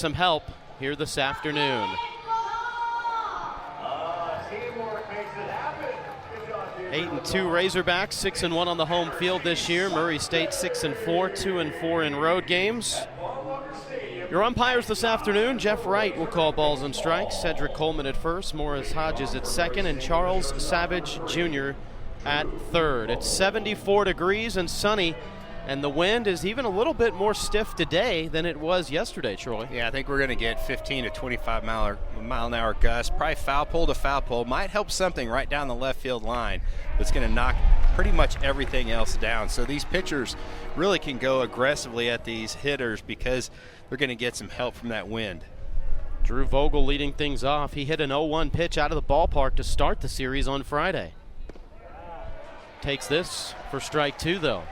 some help here this afternoon. 8-2 Razorbacks, 6-1 on the home field this year. Murray State 6-4, 2-4 in road games. Your umpires this afternoon: Jeff Wright will call balls and strikes, Cedric Coleman at first, Morris Hodges at second, and Charles Savage Jr. at third. It's 74 degrees and sunny, and the wind is even a little bit more stiff today than it was yesterday, Troy. Yeah, I think we're going to get 15 to 25 mile an hour gusts. Probably foul pole to foul pole. Might help something right down the left field line. It's going to knock pretty much everything else down. So these pitchers really can go aggressively at these hitters because they're going to get some help from that wind. Drew Vogel leading things off. He hit an 0-1 pitch out of the ballpark to start the series on Friday. Takes this for strike two, though.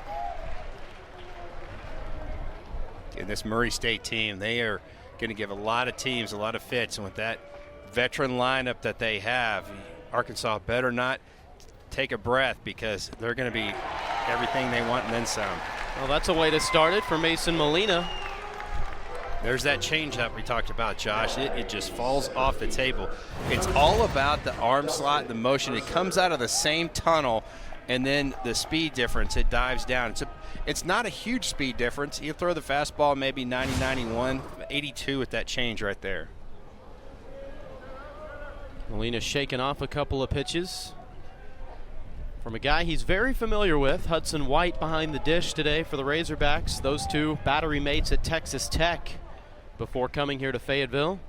And this Murray State team, they are going to give a lot of teams a lot of fits. And with that veteran lineup that they have, Arkansas better not take a breath, because they're going to be everything they want and then some. Well, that's a way to start it for Mason Molina. There's that changeup we talked about, Josh. It just falls off the table. It's all about the arm slot, the motion. It comes out of the same tunnel, and then the speed difference, it dives down. It's not a huge speed difference. You throw the fastball maybe 90, 91, 82 with that change right there. Molina shaking off a couple of pitches from a guy he's very familiar with, Hudson White, behind the dish today for the Razorbacks. Those two battery mates at Texas Tech before coming here to Fayetteville.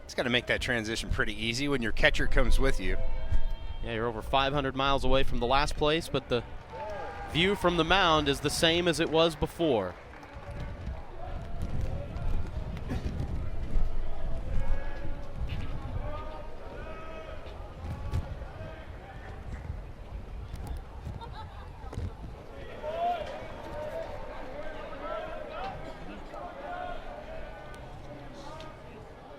It's got to make that transition pretty easy when your catcher comes with you. Yeah, you're over 500 miles away from the last place, but the view from the mound is the same as it was before.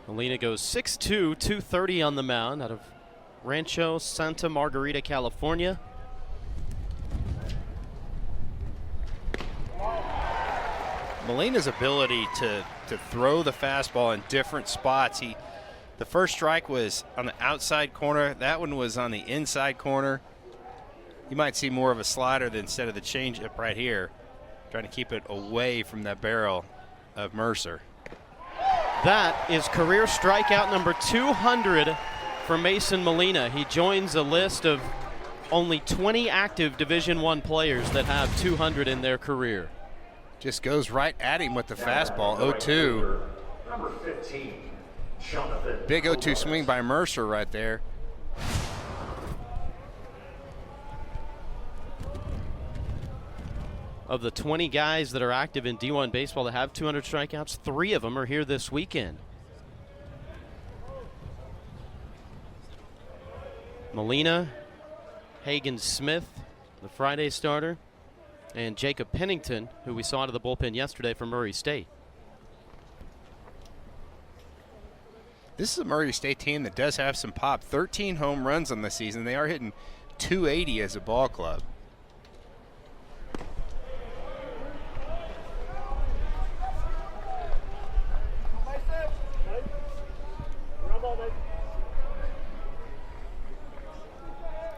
Molina goes 6'2", 230 on the mound out of Rancho Santa Margarita, California. Molina's ability to throw the fastball in different spots. The first strike was on the outside corner. That one was on the inside corner. You might see more of a slider instead of the changeup right here, trying to keep it away from that barrel of Mercer. That is career strikeout number 200 for Mason Molina. He joins a list of only 20 active Division I players that have 200 in their career. Just goes right at him with the fastball. 0-2. Number 15, Jonathan. Big 0-2 swing by Mercer right there. Of the 20 guys that are active in D1 baseball that have 200 strikeouts, 3 of them are here this weekend. Molina, Hagen Smith, the Friday starter, and Jacob Pennington, who we saw out of the bullpen yesterday from Murray State. This is a Murray State team that does have some pop. 13 home runs on the season. They are hitting 280 as a ball club.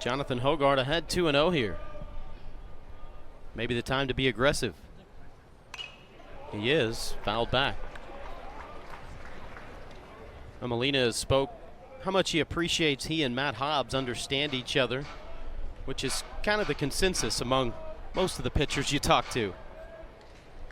Jonathan Hogard ahead 2-0 here. Maybe the time to be aggressive. He is fouled back. Molina spoke how much he appreciates he and Matt Hobbs understand each other, which is kind of the consensus among most of the pitchers you talk to.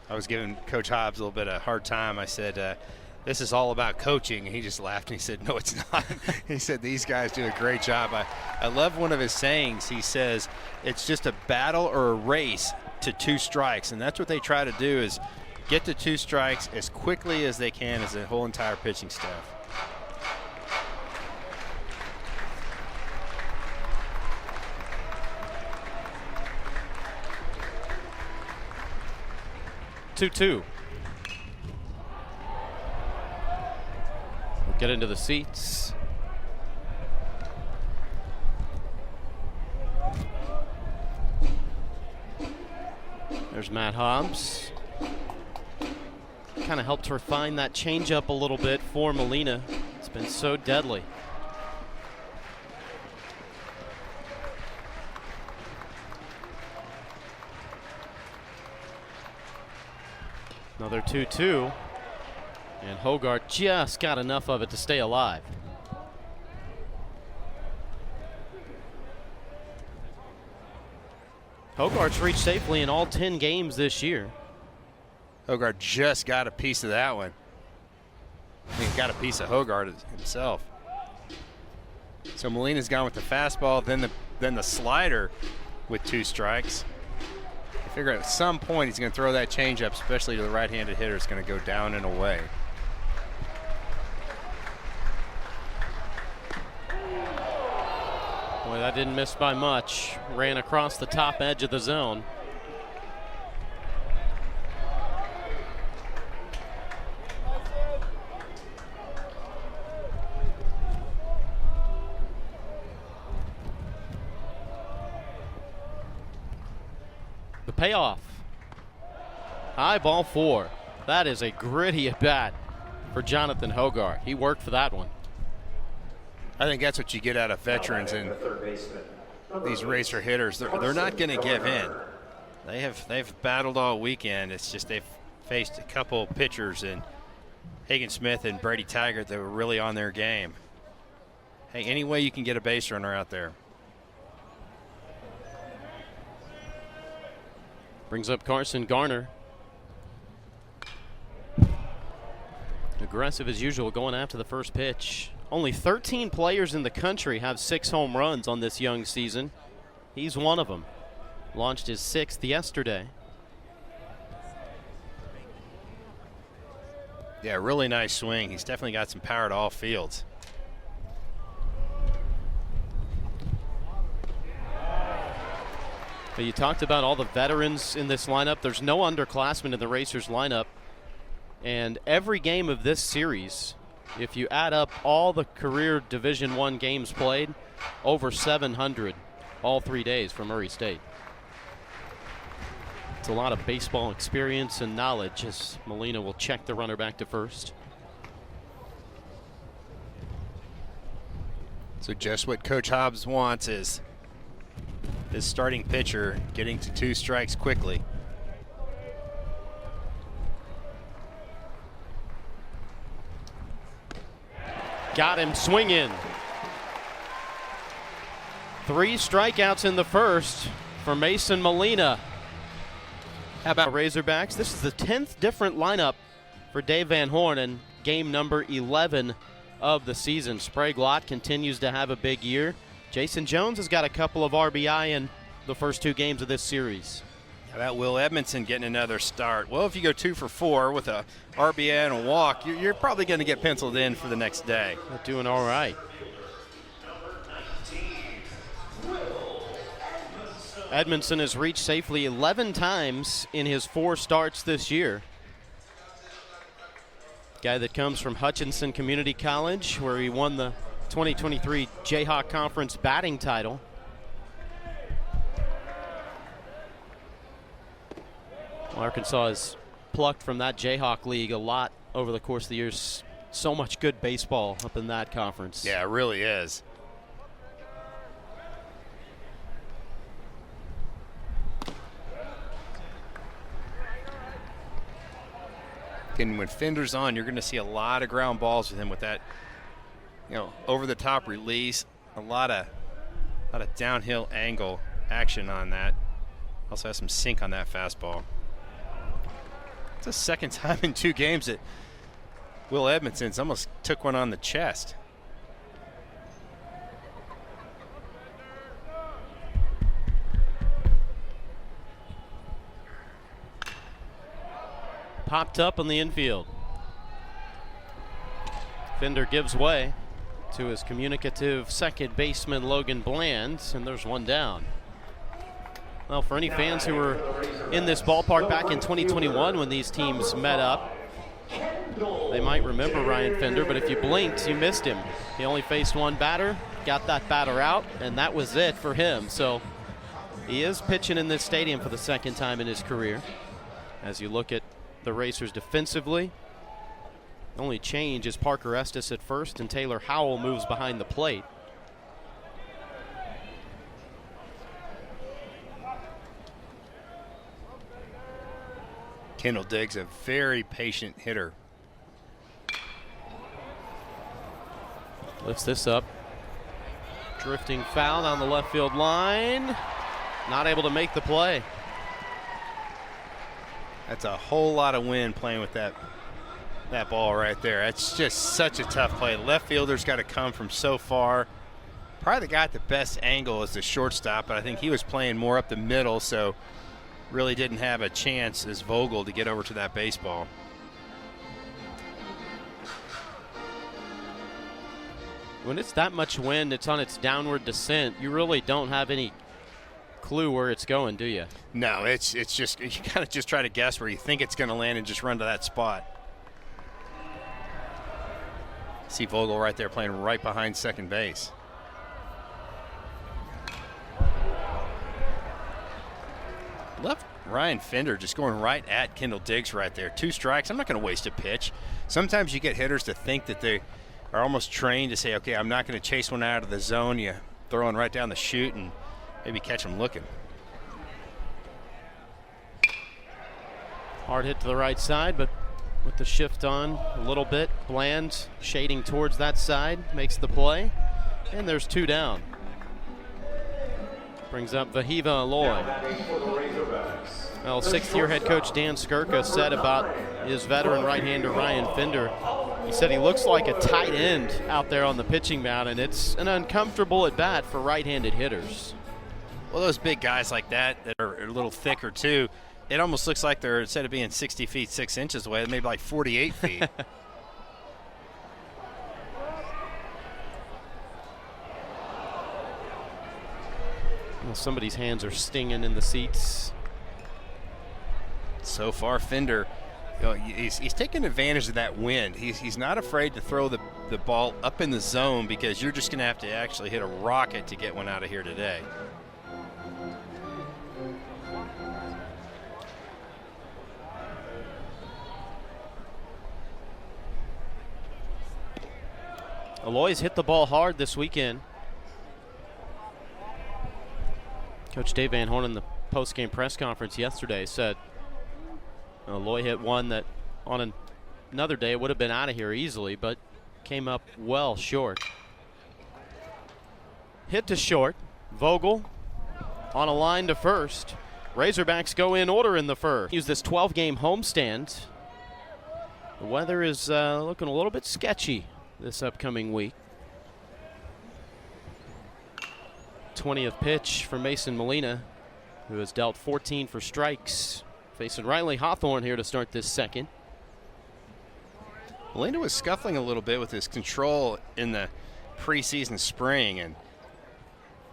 I was giving Coach Hobbs a little bit of a hard time. I said, this is all about coaching. And he just laughed and he said, no, it's not. He said, these guys do a great job. I love one of his sayings. He says, it's just a battle or a race to 2 strikes. And that's what they try to do, is get to 2 strikes as quickly as they can as the whole entire pitching staff. Two. We'll get into the seats. There's Matt Hobbs. kind of helped refine that changeup a little bit for Molina. It's been so deadly. Another 2-2. And Hogarth just got enough of it to stay alive. Hogarth's reached safely in all 10 games this year. Hogarth just got a piece of that one. He got a piece of Hogarth himself. So Molina's gone with the fastball, then the slider with 2 strikes. I figure at some point he's going to throw that changeup, especially to the right-handed hitter. It's going to go down and away. Boy, that didn't miss by much. Ran across the top edge of the zone. The payoff. High ball 4. That is a gritty at bat for Jonathan Hogarth. He worked for that one. I think that's what you get out of veterans and these racer hitters. They're not going to give in. They've battled all weekend. It's just they've faced a couple pitchers and Hagen Smith and Brady Taggart that were really on their game. Hey, any way you can get a base runner out there. Brings up Carson Garner. Aggressive as usual, going after the first pitch. Only 13 players in the country have 6 home runs on this young season. He's one of them. Launched his 6th yesterday. Yeah, really nice swing. He's definitely got some power to all fields. But you talked about all the veterans in this lineup. There's no underclassmen in the Racers lineup. And every game of this series, if you add up all the career Division I games played, over 700 all 3 days for Murray State. It's a lot of baseball experience and knowledge as Molina will check the runner back to first. So just what Coach Hobbs wants is his starting pitcher getting to 2 strikes quickly. Got him swinging. 3 strikeouts in the first for Mason Molina. How about Razorbacks? This is the 10th different lineup for Dave Van Horn and game number 11 of the season. Sprague Lott continues to have a big year. Jason Jones has got a couple of RBI in the first 2 games of this series. How about Will Edmondson getting another start? Well, if you go 2 for 4 with a RBI and a walk, you're probably going to get penciled in for the next day. They're doing all right. Edmondson has reached safely 11 times in his 4 starts this year. Guy that comes from Hutchinson Community College, where he won the 2023 Jayhawk Conference batting title. Arkansas has plucked from that Jayhawk League a lot over the course of the years. So much good baseball up in that conference. Yeah, it really is. And when Fender's on, you're going to see a lot of ground balls with him with that, over-the-top release, a lot of downhill angle action on that. Also has some sink on that fastball. It's the second time in 2 games that Will Edmondson's almost took one on the chest. Popped up on the infield. Fender gives way to his communicative second baseman Logan Bland, and there's one down. Well, for any fans who were in this ballpark back in 2021 when these teams met up, they might remember Ryan Fender, but if you blinked, you missed him. He only faced 1 batter, got that batter out, and that was it for him. So he is pitching in this stadium for the 2nd time in his career. As you look at the Racers defensively. The only change is Parker Estes at first, and Taylor Howell moves behind the plate. Kendall Diggs, a very patient hitter. Lifts this up. Drifting foul down the left field line. Not able to make the play. That's a whole lot of wind playing with that ball right there. That's just such a tough play. The left fielder's got to come from so far. Probably the guy at the best angle is the shortstop, but I think he was playing more up the middle, so really didn't have a chance as Vogel to get over to that baseball. When it's that much wind, it's on its downward descent, you really don't have any clue where it's going, do you? No, it's just, you kind of just try to guess where you think it's going to land and just run to that spot. See Vogel right there playing right behind second base. Left Ryan Fender just going right at Kendall Diggs right there. 2 strikes. I'm not going to waste a pitch. Sometimes you get hitters to think that they are almost trained to say, okay, I'm not going to chase one out of the zone. You throw one right down the chute and maybe catch them looking. Hard hit to the right side, but with the shift on a little bit, Bland shading towards that side, makes the play, and there's 2 down. Brings up Vahiva Aloy. Well, 6th-year head coach Dan Skirka said about his veteran right-hander Ryan Fender, he said he looks like a tight end out there on the pitching mound, and it's an uncomfortable at bat for right-handed hitters. Well, those big guys like that are a little thicker too, it almost looks like they're, instead of being 60 feet 6 inches away, maybe like 48 feet. Well, somebody's hands are stinging in the seats. So far, Fender, you know, he's taking advantage of that wind. He's not afraid to throw the ball up in the zone because you're just going to have to actually hit a rocket to get one out of here today. Aloy's hit the ball hard this weekend. Coach Dave Van Horn in the post-game press conference yesterday said Aloy hit one that on another day would have been out of here easily, but came up well short. Hit to short. Vogel on a line to first. Razorbacks go in order in the first. Use this 12-game homestand. The weather is looking a little bit sketchy this upcoming week. 20th pitch for Mason Molina, who has dealt 14 for strikes. Facing Riley Hawthorne here to start this second. Molina was scuffling a little bit with his control in the preseason spring, and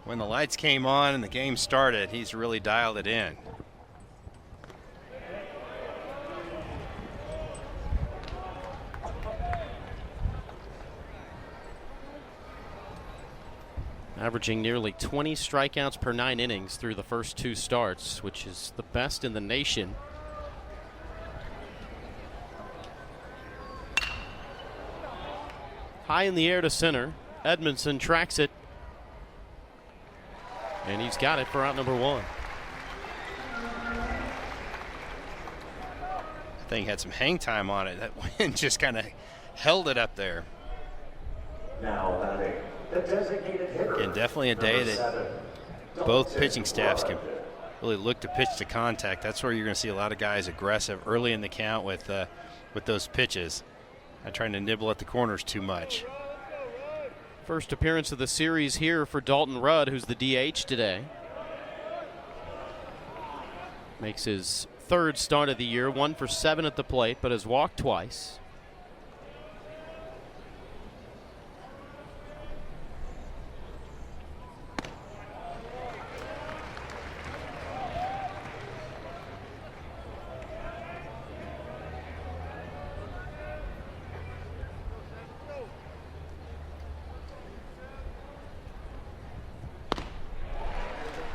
when the lights came on and the game started, he's really dialed it in. Averaging nearly 20 strikeouts per 9 innings through the first 2 starts, which is the best in the nation. High in the air to center. Edmondson tracks it. And he's got it for out number 1. Thing had some hang time on it. That wind just kind of held it up there. Now batting, the designated hitter. And definitely a day that both pitching staffs can really look to pitch to contact. That's where you're going to see a lot of guys aggressive early in the count with those pitches, not trying to nibble at the corners too much. First appearance of the series here for Dalton Rudd, who's the DH today. Makes his 3rd start of the year, 1 for 7 at the plate, but has walked twice.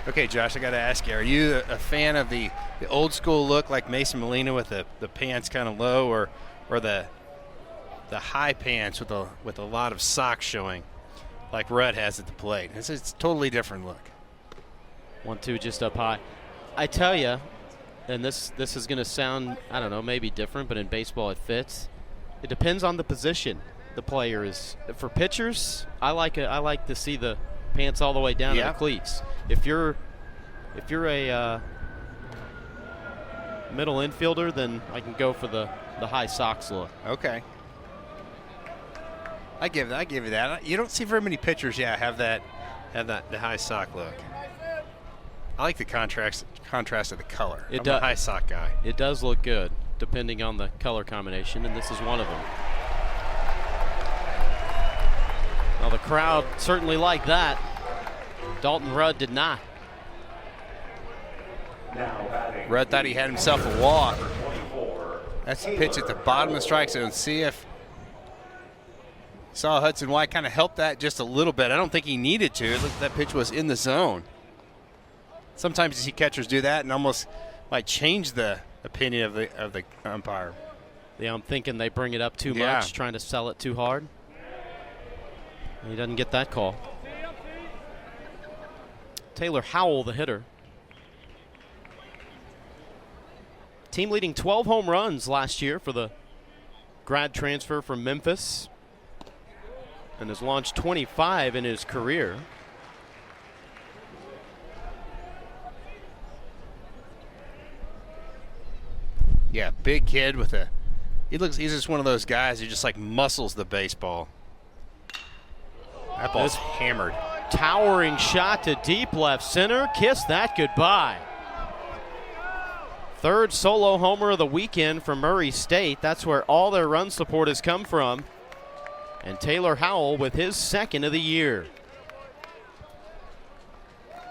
Okay, Josh, I got to ask you, are you a fan of the old school look like Mason Molina with the pants kind of low, or the high pants with a lot of socks showing like Rudd has at the plate? It's a totally different look. 1-2 just up high. I tell you, and this is going to sound, I don't know, maybe different, but in baseball it fits. It depends on the position the player is. For pitchers, I like to see the pants all the way down to the cleats. If you're a middle infielder, then I can go for the high socks look. Okay. I give you that. You don't see very many pitchers, have the high sock look. I like the contrast of the color. I'm a high sock guy. It does look good, depending on the color combination, and this is one of them. Well, the crowd certainly liked that. Dalton Rudd did not. Rudd thought he had himself a walk. That's a pitch at the bottom of the strike zone. See if saw Hudson White kind of help that just a little bit. I don't think he needed to. It looked like that pitch was in the zone. Sometimes you see catchers do that and almost might change the opinion of the umpire. Yeah, I'm thinking they bring it up too much, trying to sell it too hard. He doesn't get that call. Taylor Howell, the hitter. Team leading 12 home runs last year for the grad transfer from Memphis, and has launched 25 in his career. Yeah, big kid with he's just one of those guys who just like muscles the baseball. That ball's hammered. Towering shot to deep left center. Kiss that goodbye. Third solo homer of the weekend for Murray State. That's where all their run support has come from. And Taylor Howell with his second of the year.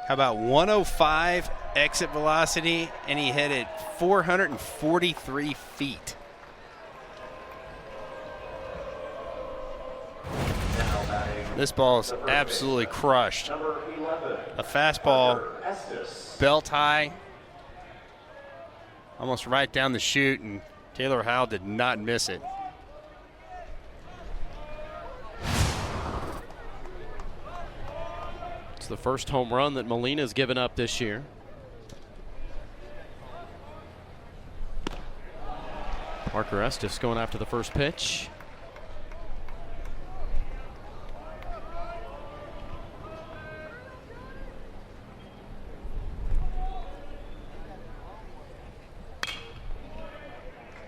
How about 105 exit velocity, and he hit it 443 feet. This ball is absolutely crushed. A fastball, belt high, almost right down the chute, and Taylor Howell did not miss it. It's the first home run that Molina's given up this year. Parker Estes going after the first pitch.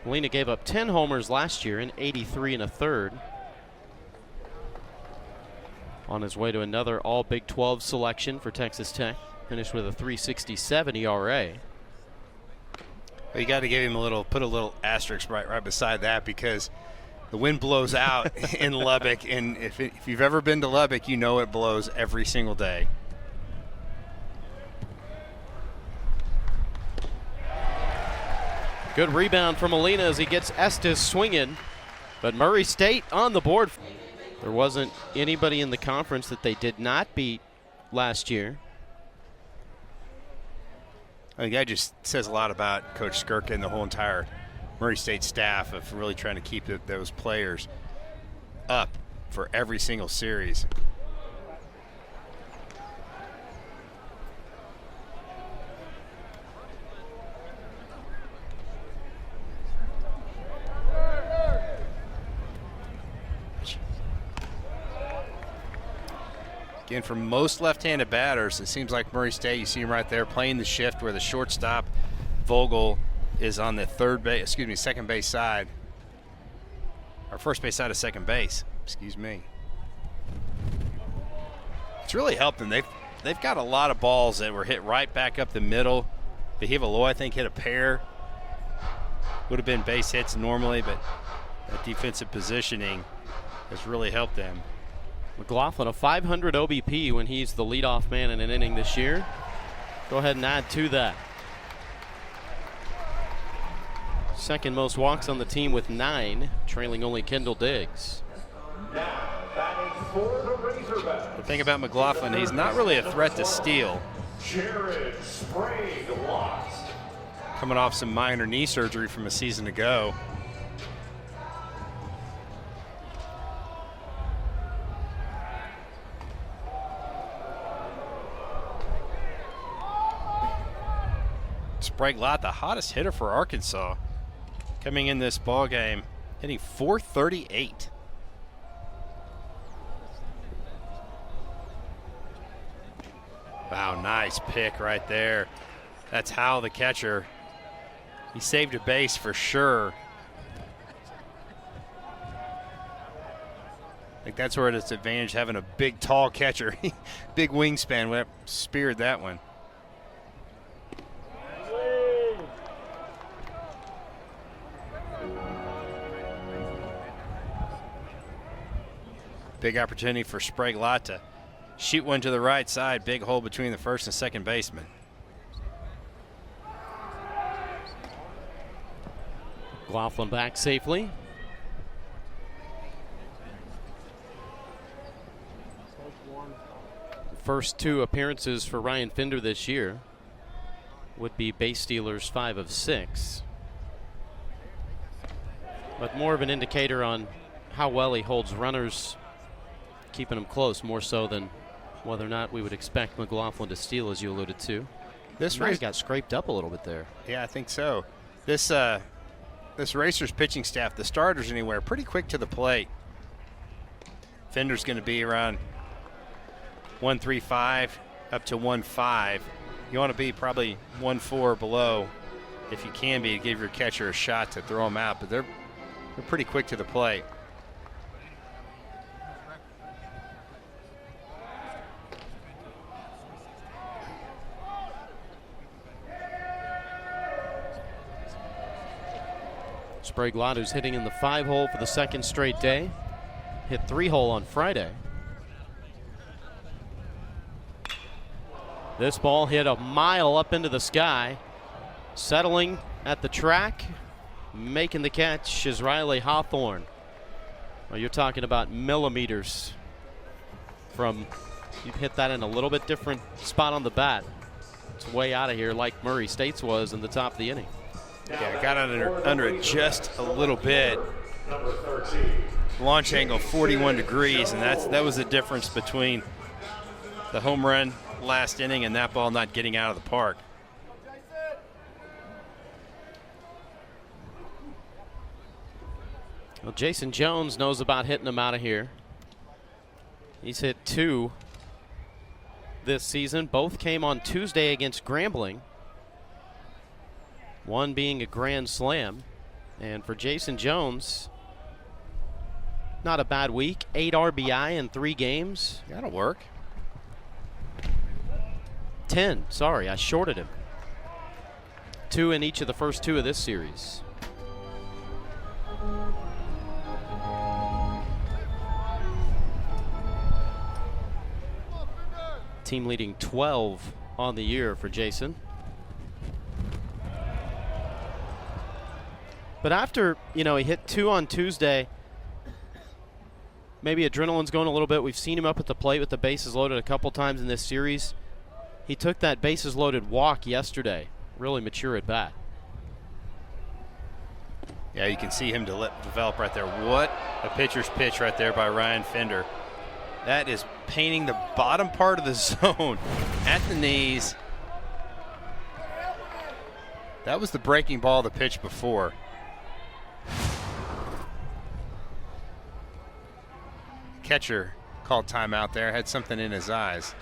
Molina gave up 10 homers last year in 83 1/3. On his way to another all Big 12 selection for Texas Tech. Finished with a 3.67 ERA. Well, you got to give him put a little asterisk right beside that, because the wind blows out in Lubbock, and if you've ever been to Lubbock, you know it blows every single day. Good rebound from Molina as he gets Estes swinging, but Murray State on the board. There wasn't anybody in the conference that they did not beat last year. I think that just says a lot about Coach Skirka and the whole entire Murray State staff of really trying to keep those players up for every single series. Again, for most left-handed batters, it seems like Murray State, you see him right there playing the shift where the shortstop, Vogel, is on the second base side. Or first base side of second base, excuse me. It's really helped them. They've got a lot of balls that were hit right back up the middle. Vihivaloy, I think, hit a pair. Would have been base hits normally, but that defensive positioning has really helped them. McLaughlin, a 500 OBP when he's the leadoff man in an inning this year. Go ahead and add to that. Second most walks on the team with 9, trailing only Kendall Diggs. The thing about McLaughlin, he's not really a threat to steal. Jared Sprague lost. Coming off some minor knee surgery from a season ago. Sprague Lott, the hottest hitter for Arkansas, coming in this ball game, hitting .438. Wow, nice pick right there. That's Howell, the catcher. He saved a base for sure. I think that's where it's advantage having a big, tall catcher. Big wingspan, would have speared that one. Big opportunity for Sprague Lott to shoot one to the right side. Big hole between the first and second baseman. McLaughlin back safely. First 2 appearances for Ryan Finder this year would be base stealers 5 of 6. But more of an indicator on how well he holds runners, keeping them close more so than whether or not we would expect McLaughlin to steal, as you alluded to. This race got scraped up a little bit there. Yeah, I think so. This Racers pitching staff, the starters anywhere, pretty quick to the plate. Fender's going to be around 1.35 up to 1.5. You want to be probably 1.4 or below if you can be, to give your catcher a shot to throw them out, but they're pretty quick to the plate. Sprague Lott, who's hitting in the 5-hole for the second straight day, hit 3-hole on Friday. This ball hit a mile up into the sky, settling at the track, making the catch is Riley Hawthorne. Well, you're talking about millimeters from, you hit that in a little bit different spot on the bat. It's way out of here like Murray State's was in the top of the inning. Yeah, got under it just a little bit. Launch angle 41 degrees, and that was the difference between the home run last inning and that ball not getting out of the park. Well, Jason Jones knows about hitting them out of here. He's hit 2 this season. Both came on Tuesday against Grambling. One being a grand slam. And for Jason Jones, not a bad week. 8 RBI in 3 games. That'll work. 10, sorry, I shorted him. 2 in each of the first 2 of this series. Team leading 12 on the year for Jason. But after, he hit 2 on Tuesday, maybe adrenaline's going a little bit. We've seen him up at the plate with the bases loaded a couple times in this series. He took that bases loaded walk yesterday. Really mature at bat. Yeah, you can see him develop right there. What a pitcher's pitch right there by Ryan Finder. That is painting the bottom part of the zone at the knees. That was the breaking ball of the pitch before. Catcher called timeout there, had something in his eyes.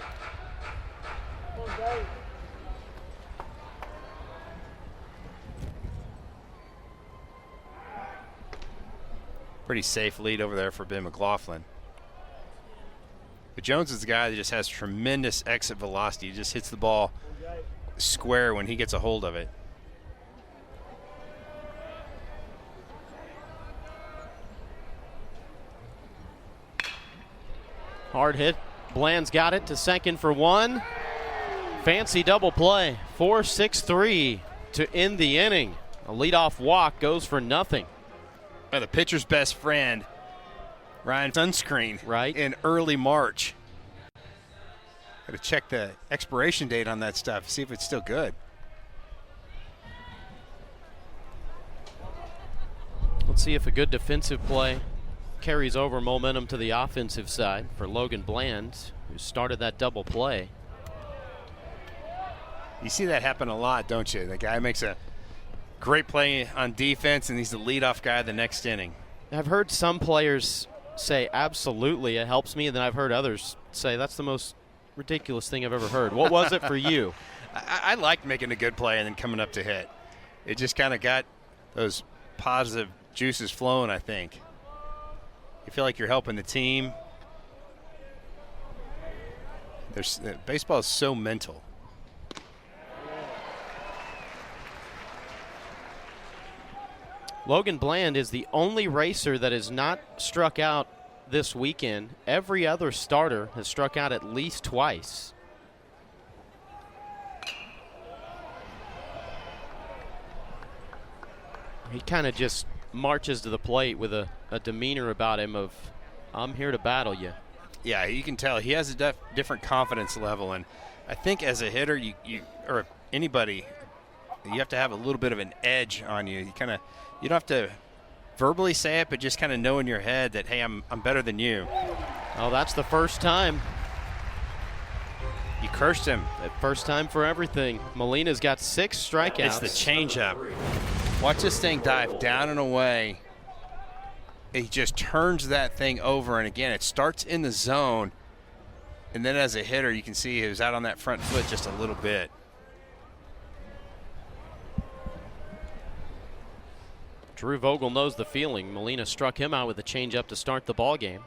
Pretty safe lead over there for Ben McLaughlin. But Jones is the guy that just has tremendous exit velocity. He just hits the ball square when he gets a hold of it. Hard hit. Bland's got it to second for 1. Fancy double play. 4-6-3 to end the inning. A leadoff walk goes for nothing. The pitcher's best friend, Ryan sunscreen, right, in early March. Got to check the expiration date on that stuff, see if it's still good. Let's see if a good defensive play carries over momentum to the offensive side for Logan Bland, who started that double play. You see that happen a lot, don't you? The guy makes a great play on defense, and he's the leadoff guy the next inning. I've heard some players say, absolutely, it helps me, and then I've heard others say, that's the most ridiculous thing I've ever heard. What was it for you? I liked making a good play and then coming up to hit. It just kind of got those positive juices flowing, I think. You feel like you're helping the team. Baseball is so mental. Logan Bland is the only racer that has not struck out this weekend. Every other starter has struck out at least twice. He kind of just marches to the plate with a demeanor about him of, I'm here to battle you. Yeah, you can tell he has a different confidence level, and I think as a hitter, you or anybody, you have to have a little bit of an edge on you. You don't have to verbally say it, but just kind of know in your head that, hey, I'm better than you. Oh, that's the first time. You cursed him. That first time for everything. Molina's got 6 strikeouts. It's the changeup. Watch this thing dive down and away. He just turns that thing over, and again, it starts in the zone, and then as a hitter, you can see he was out on that front foot just a little bit. Drew Vogel knows the feeling. Molina struck him out with a changeup to start the ball game.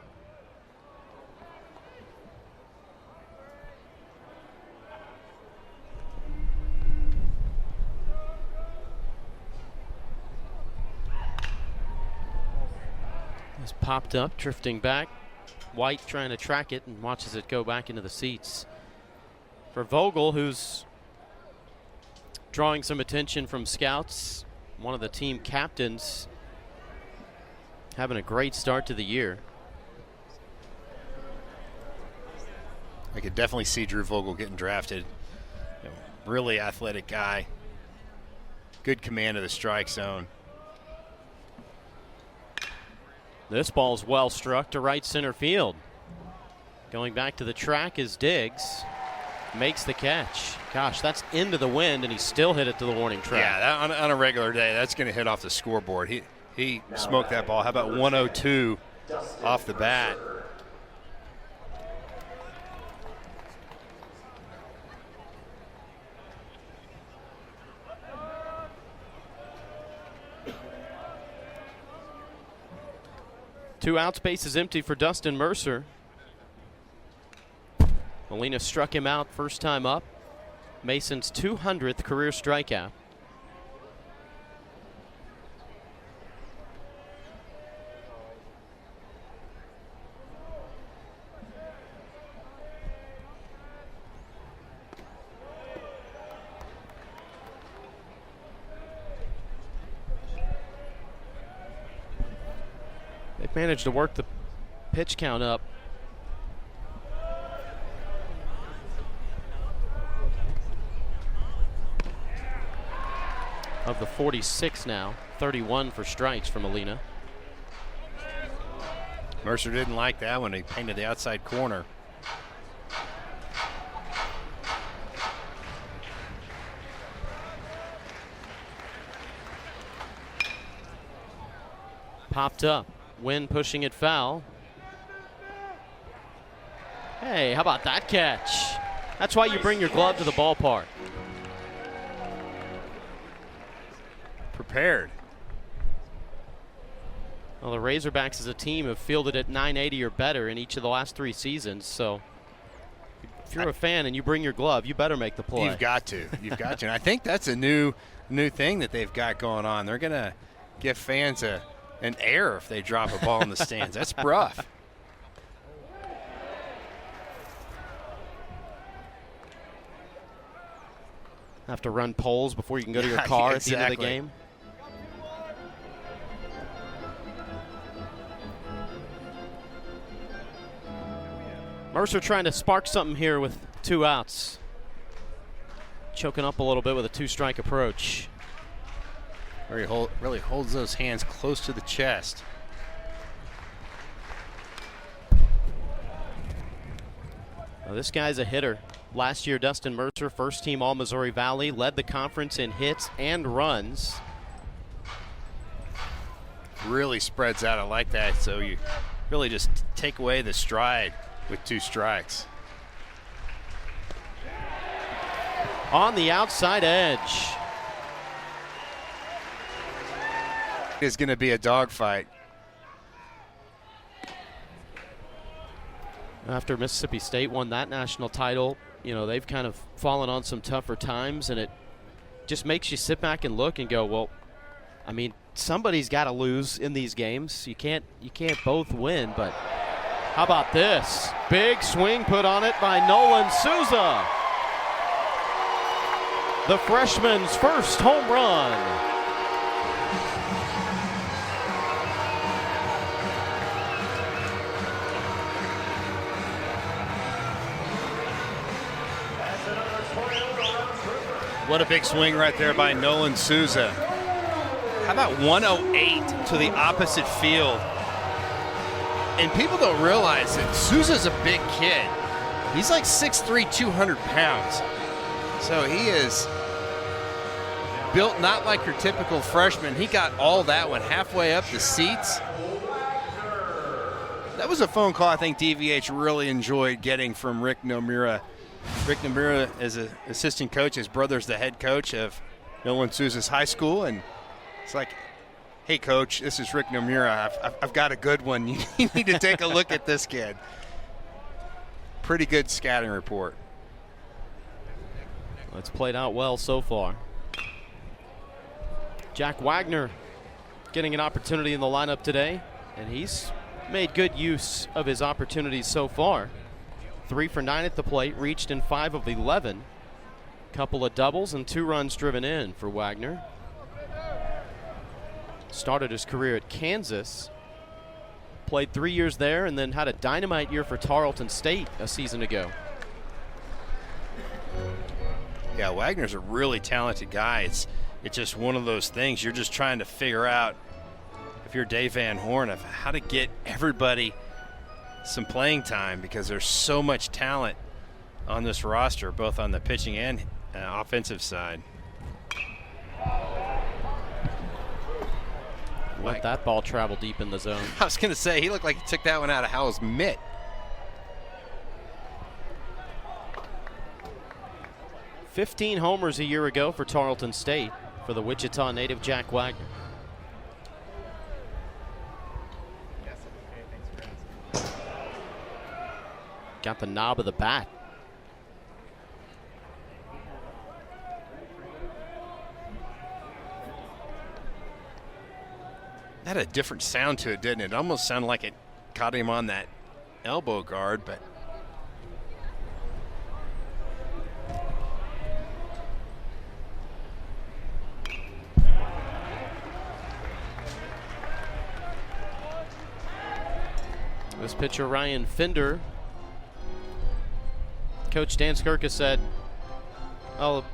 It's popped up, drifting back. White trying to track it and watches it go back into the seats. For Vogel, who's drawing some attention from scouts, one of the team captains, having a great start to the year. I could definitely see Drew Vogel getting drafted. Really athletic guy. Good command of the strike zone. This ball's well struck to right center field. Going back to the track is Diggs. Makes the catch. Gosh, that's into the wind, and he still hit it to the warning track. Yeah, that, on a regular day, that's going to hit off the scoreboard. He smoked that ball. How about 102 off the bat? Two outs, bases empty for Dustin Mercer. Molina struck him out first time up. Mason's 200th career strikeout. They've managed to work the pitch count up. Of the 46 now, 31 for strikes for Molina. Mercer didn't like that when he painted the outside corner. Popped up. Wind pushing it foul. Hey, how about that catch? That's why you bring your glove to the ballpark. Prepared. Well, the Razorbacks as a team have fielded at 980 or better in each of the last 3 seasons. So if you're a fan and you bring your glove, you better make the play. You've got to. You've got to. And I think that's a new thing that they've got going on. They're going to give fans an error if they drop a ball in the stands. That's rough. Have to run polls before you can go to your car at the end of the game. Mercer trying to spark something here with 2 outs. Choking up a little bit with a 2-strike approach. Really holds those hands close to the chest. Well, this guy's a hitter. Last year, Dustin Mercer, first team All-Missouri Valley, led the conference in hits and runs. Really spreads out. I like that. So you really just take away the stride with 2 strikes. On the outside edge. It's going to be a dogfight. After Mississippi State won that national title, you know, they've kind of fallen on some tougher times, and it just makes you sit back and look and go, well, I mean, somebody's got to lose in these games. You can't both win, but how about this? Big swing put on it by Nolan Souza. The freshman's first home run. What a big swing right there by Nolan Souza. How about 108 to the opposite field? And people don't realize that Souza's a big kid. He's like 6'3", 200 pounds. So he is built not like your typical freshman. He got all that one halfway up the seats. That was a phone call I think DVH really enjoyed getting from Rick Nomura. Rick Nomura is an assistant coach. His brother's the head coach of Nolan Souza's high school. And it's like, hey, coach, this is Rick Nomura. I've got a good one. You need to take a look at this kid. Pretty good scouting report. It's played out well so far. Jack Wagner getting an opportunity in the lineup today, and he's made good use of his opportunities so far. 3 for 9 at the plate, reached in 5 of 11. Couple of doubles and 2 runs driven in for Wagner. Started his career at Kansas, played 3 years there, and then had a dynamite year for Tarleton State a season ago. Yeah, Wagner's a really talented guy. It's just one of those things you're just trying to figure out, if you're Dave Van Horn, of how to get everybody some playing time, because there's so much talent on this roster, both on the pitching and offensive side. Let that ball travel deep in the zone. I was going to say, he looked like he took that one out of Howell's mitt. "15 homers a year ago for Tarleton State for the Wichita native Jack Wagner. Got the knob of the bat. That had a different sound to it, didn't it? It almost sounded like it caught him on that elbow guard, but this pitcher, Ryan Fender, Coach Dan Skirka said, "I'll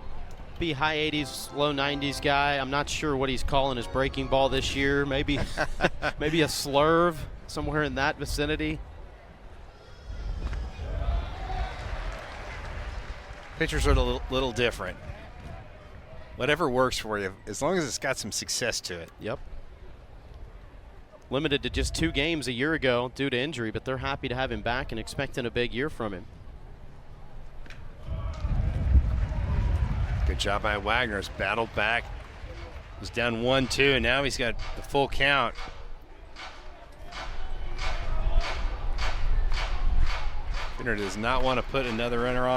be high 80s, low 90s guy. I'm not sure what he's calling his breaking ball this year. Maybe, maybe a slurve somewhere in that vicinity." pitchers are a little different. Whatever works for you, as long as it's got some success to it. Yep. Limited to just 2 games a year ago due to injury, but they're happy to have him back and expecting a big year from him. Good job by Wagner. He's battled back. Was down 1-2, and now he's got the full count. Finner does not want to put another runner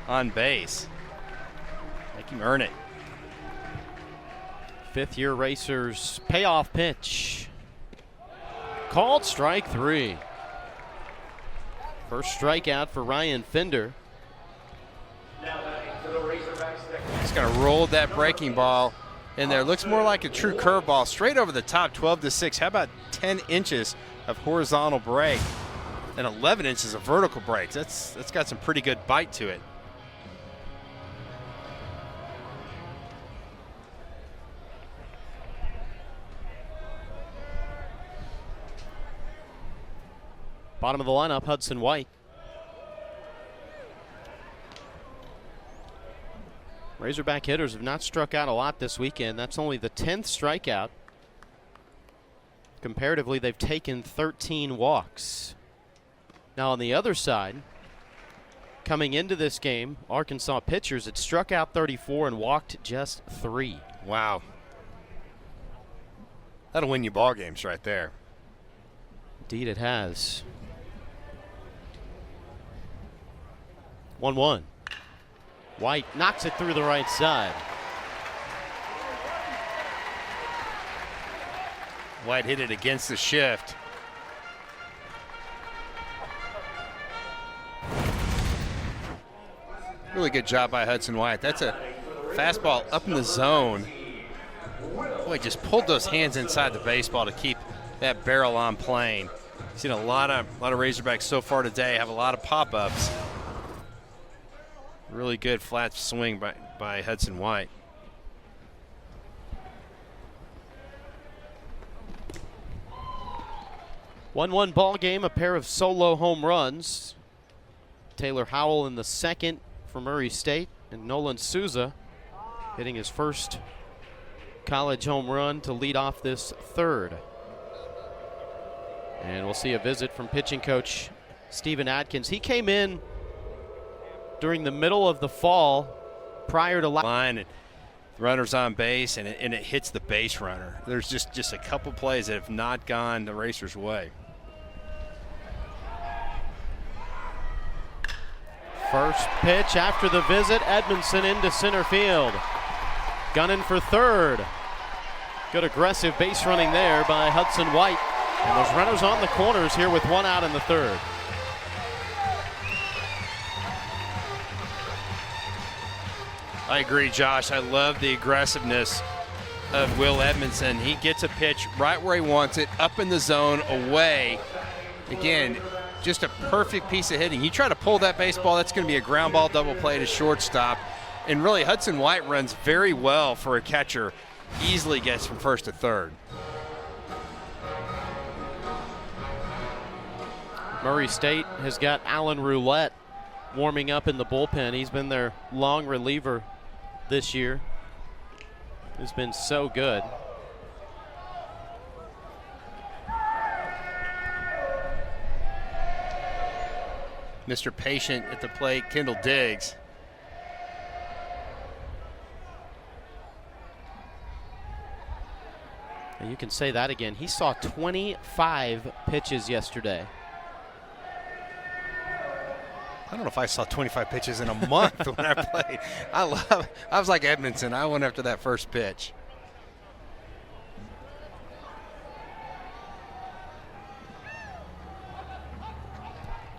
on base. Make him earn it. 5th-year Racers payoff pitch. Called strike 3. First strikeout for Ryan Fender. He's going to roll that breaking ball in there. Looks more like a true curveball. Straight over the top, 12-6. How about 10 inches of horizontal break and 11 inches of vertical breaks? That's got some pretty good bite to it. Bottom of the lineup, Hudson White. Razorback hitters have not struck out a lot this weekend. That's only the 10th strikeout. Comparatively, they've taken 13 walks. Now on the other side, coming into this game, Arkansas pitchers had struck out 34 and walked just 3. Wow. That'll win you ball games right there. Indeed it has. 1-1. White knocks it through the right side. White hit it against the shift. Really good job by Hudson White. That's a fastball up in the zone. Boy, just pulled those hands inside the baseball to keep that barrel on plane. Seen a lot of Razorbacks so far today have a lot of pop-ups. Really good flat swing by Hudson White. One ball game, a pair of solo home runs. Taylor Howell in the second for Murray State, and Nolan Souza hitting his first college home run to lead off this third. And we'll see a visit from pitching coach Stephen Atkins. He came in during the middle of the fall prior to line, and runners on base, and it hits the base runner. There's just a couple plays that have not gone the Racers' way. First pitch after the visit, Edmondson into center field. Gunning for third. Good aggressive base running there by Hudson White. And those runners on the corners here with 1 out in the third. I agree, Josh. I love the aggressiveness of Will Edmondson. He gets a pitch right where he wants it, up in the zone, away. Again, just a perfect piece of hitting. You try to pull that baseball, that's going to be a ground ball double play to shortstop. And really, Hudson White runs very well for a catcher. Easily gets from first to third. Murray State has got Alan Roulette warming up in the bullpen. He's been their long reliever this year. He's been so good. Mr. Patient at the plate, Kendall Diggs. And you can say that again. He saw 25 pitches yesterday. I don't know if I saw 25 pitches in a month when I played. I was like Edmondson. I went after that first pitch.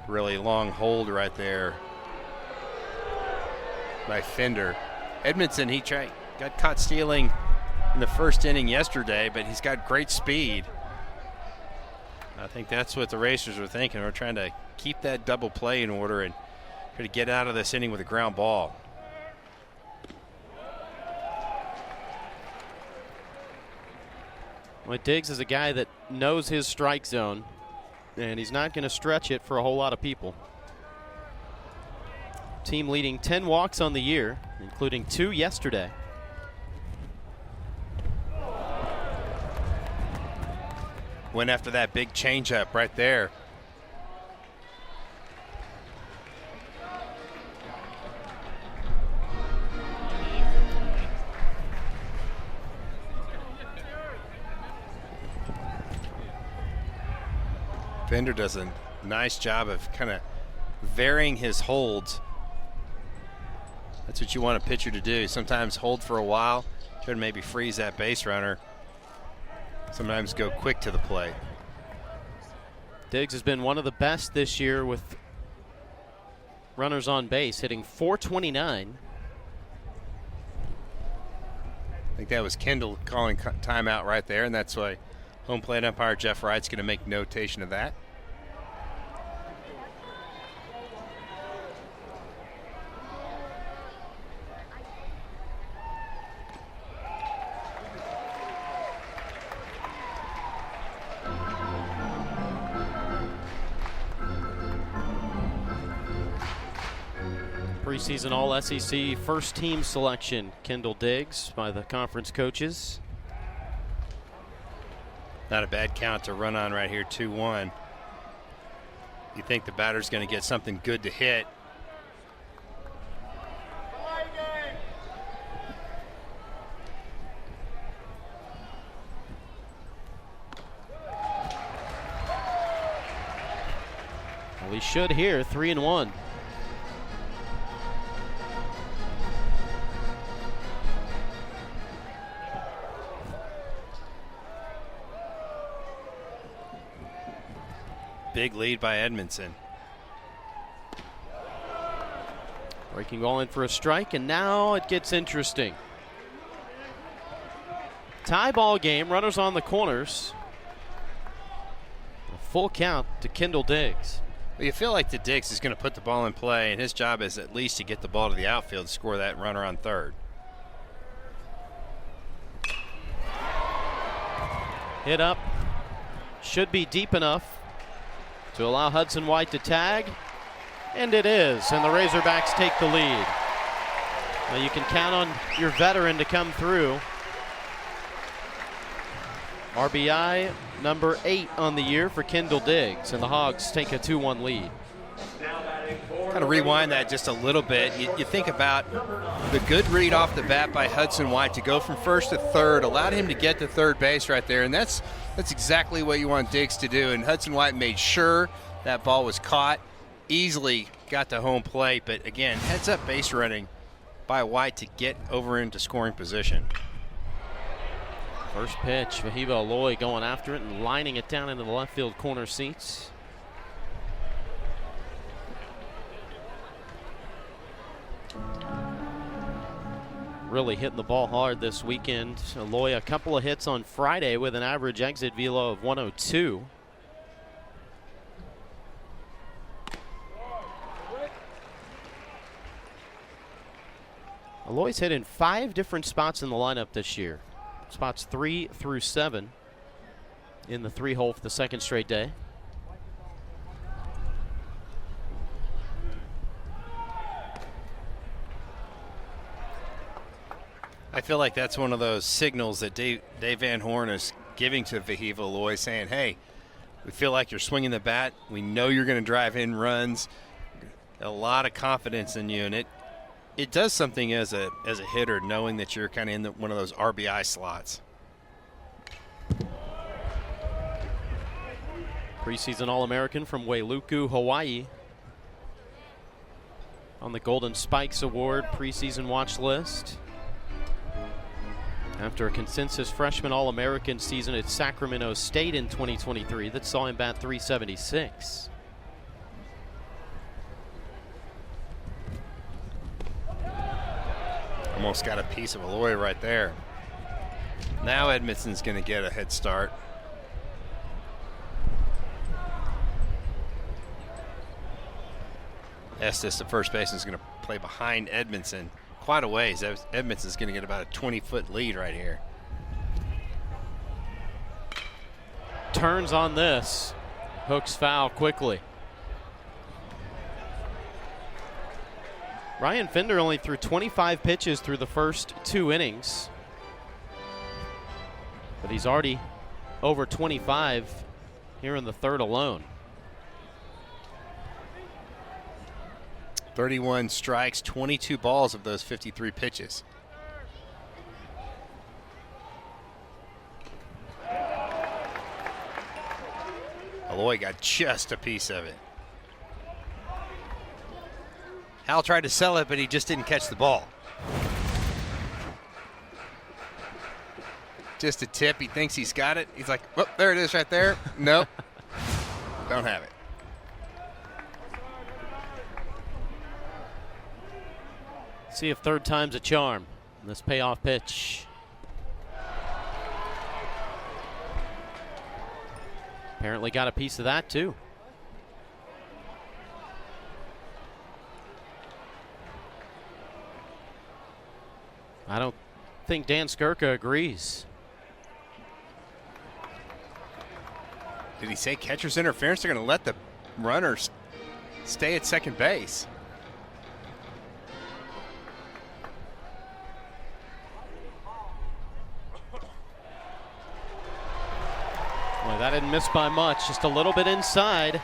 Really long hold right there by Fender. Edmondson, got caught stealing in the first inning yesterday, but he's got great speed. I think that's what the Racers were thinking. We're trying to keep that double play in order and try to get out of this inning with a ground ball. Well, Diggs is a guy that knows his strike zone, and he's not going to stretch it for a whole lot of people. Team leading 10 walks on the year, including 2 yesterday. Went after that big changeup right there. Fender does a nice job of kind of varying his holds. That's what you want a pitcher to do. Sometimes hold for a while, try to maybe freeze that base runner. Sometimes go quick to the plate. Diggs has been one of the best this year with runners on base, hitting .429. I think that was Kendall calling timeout right there, and that's why home plate umpire Jeff Wright's going to make notation of that. Preseason All-SEC first team selection, Kendall Diggs, by the conference coaches. Not a bad count to run on right here, 2-1. You think the batter's going to get something good to hit. Well, he should here, 3-1. Big lead by Edmondson. Breaking ball in for a strike, and now it gets interesting. Tie ball game, runners on the corners. A full count to Kendall Diggs. Well, you feel like the Diggs is going to put the ball in play, and his job is at least to get the ball to the outfield to score that runner on third. Hit up. Should be deep enough to allow Hudson White to tag. And it is, and the Razorbacks take the lead. Now you can count on your veteran to come through. RBI number 8 on the year for Kendall Diggs, and the Hogs take a 2-1 lead. Kind of rewind that just a little bit. You think about the good read off the bat by Hudson White to go from first to third, allowed him to get to third base right there, and that's exactly what you want Diggs to do. And Hudson White made sure that ball was caught, easily got to home plate, but again, heads up base running by White to get over into scoring position. First pitch, Vahiva Aloy going after it and lining it down into the left field corner seats. Really hitting the ball hard this weekend. Aloy, a couple of hits on Friday with an average exit velo of 102. Aloy's hit in 5 different spots in the lineup this year. Spots 3 through 7 in the 3-hole for the second straight day. I feel like that's one of those signals that Dave Van Horn is giving to Vahiva Aloy, saying, hey, we feel like you're swinging the bat. We know you're going to drive in runs. A lot of confidence in you, and it does something as a hitter, knowing that you're kind of in one of those RBI slots. Preseason All-American from Wailuku, Hawaii. On the Golden Spikes Award preseason watch list. After a consensus freshman All-American season at Sacramento State in 2023 that saw him bat .376. Almost got a piece of Aloy right there. Now Edmondson's going to get a head start. Estes, the first baseman, is going to play behind Edmondson quite a ways. Edmondson's going to get about a 20-foot lead right here. Turns on this. Hooks foul quickly. Ryan Fender only threw 25 pitches through the first 2 innings. But he's already over 25 here in the third alone. 31 strikes, 22 balls of those 53 pitches. Aloy got just a piece of it. Hal tried to sell it, but he just didn't catch the ball. Just a tip. He thinks he's got it. He's like, oh, there it is right there. Nope. Don't have it. See if third time's a charm. This payoff pitch. Apparently got a piece of that too. I don't think Dan Skirka agrees. Did he say catcher's interference? They're going to let the runners stay at second base. Boy, that didn't miss by much, just a little bit inside.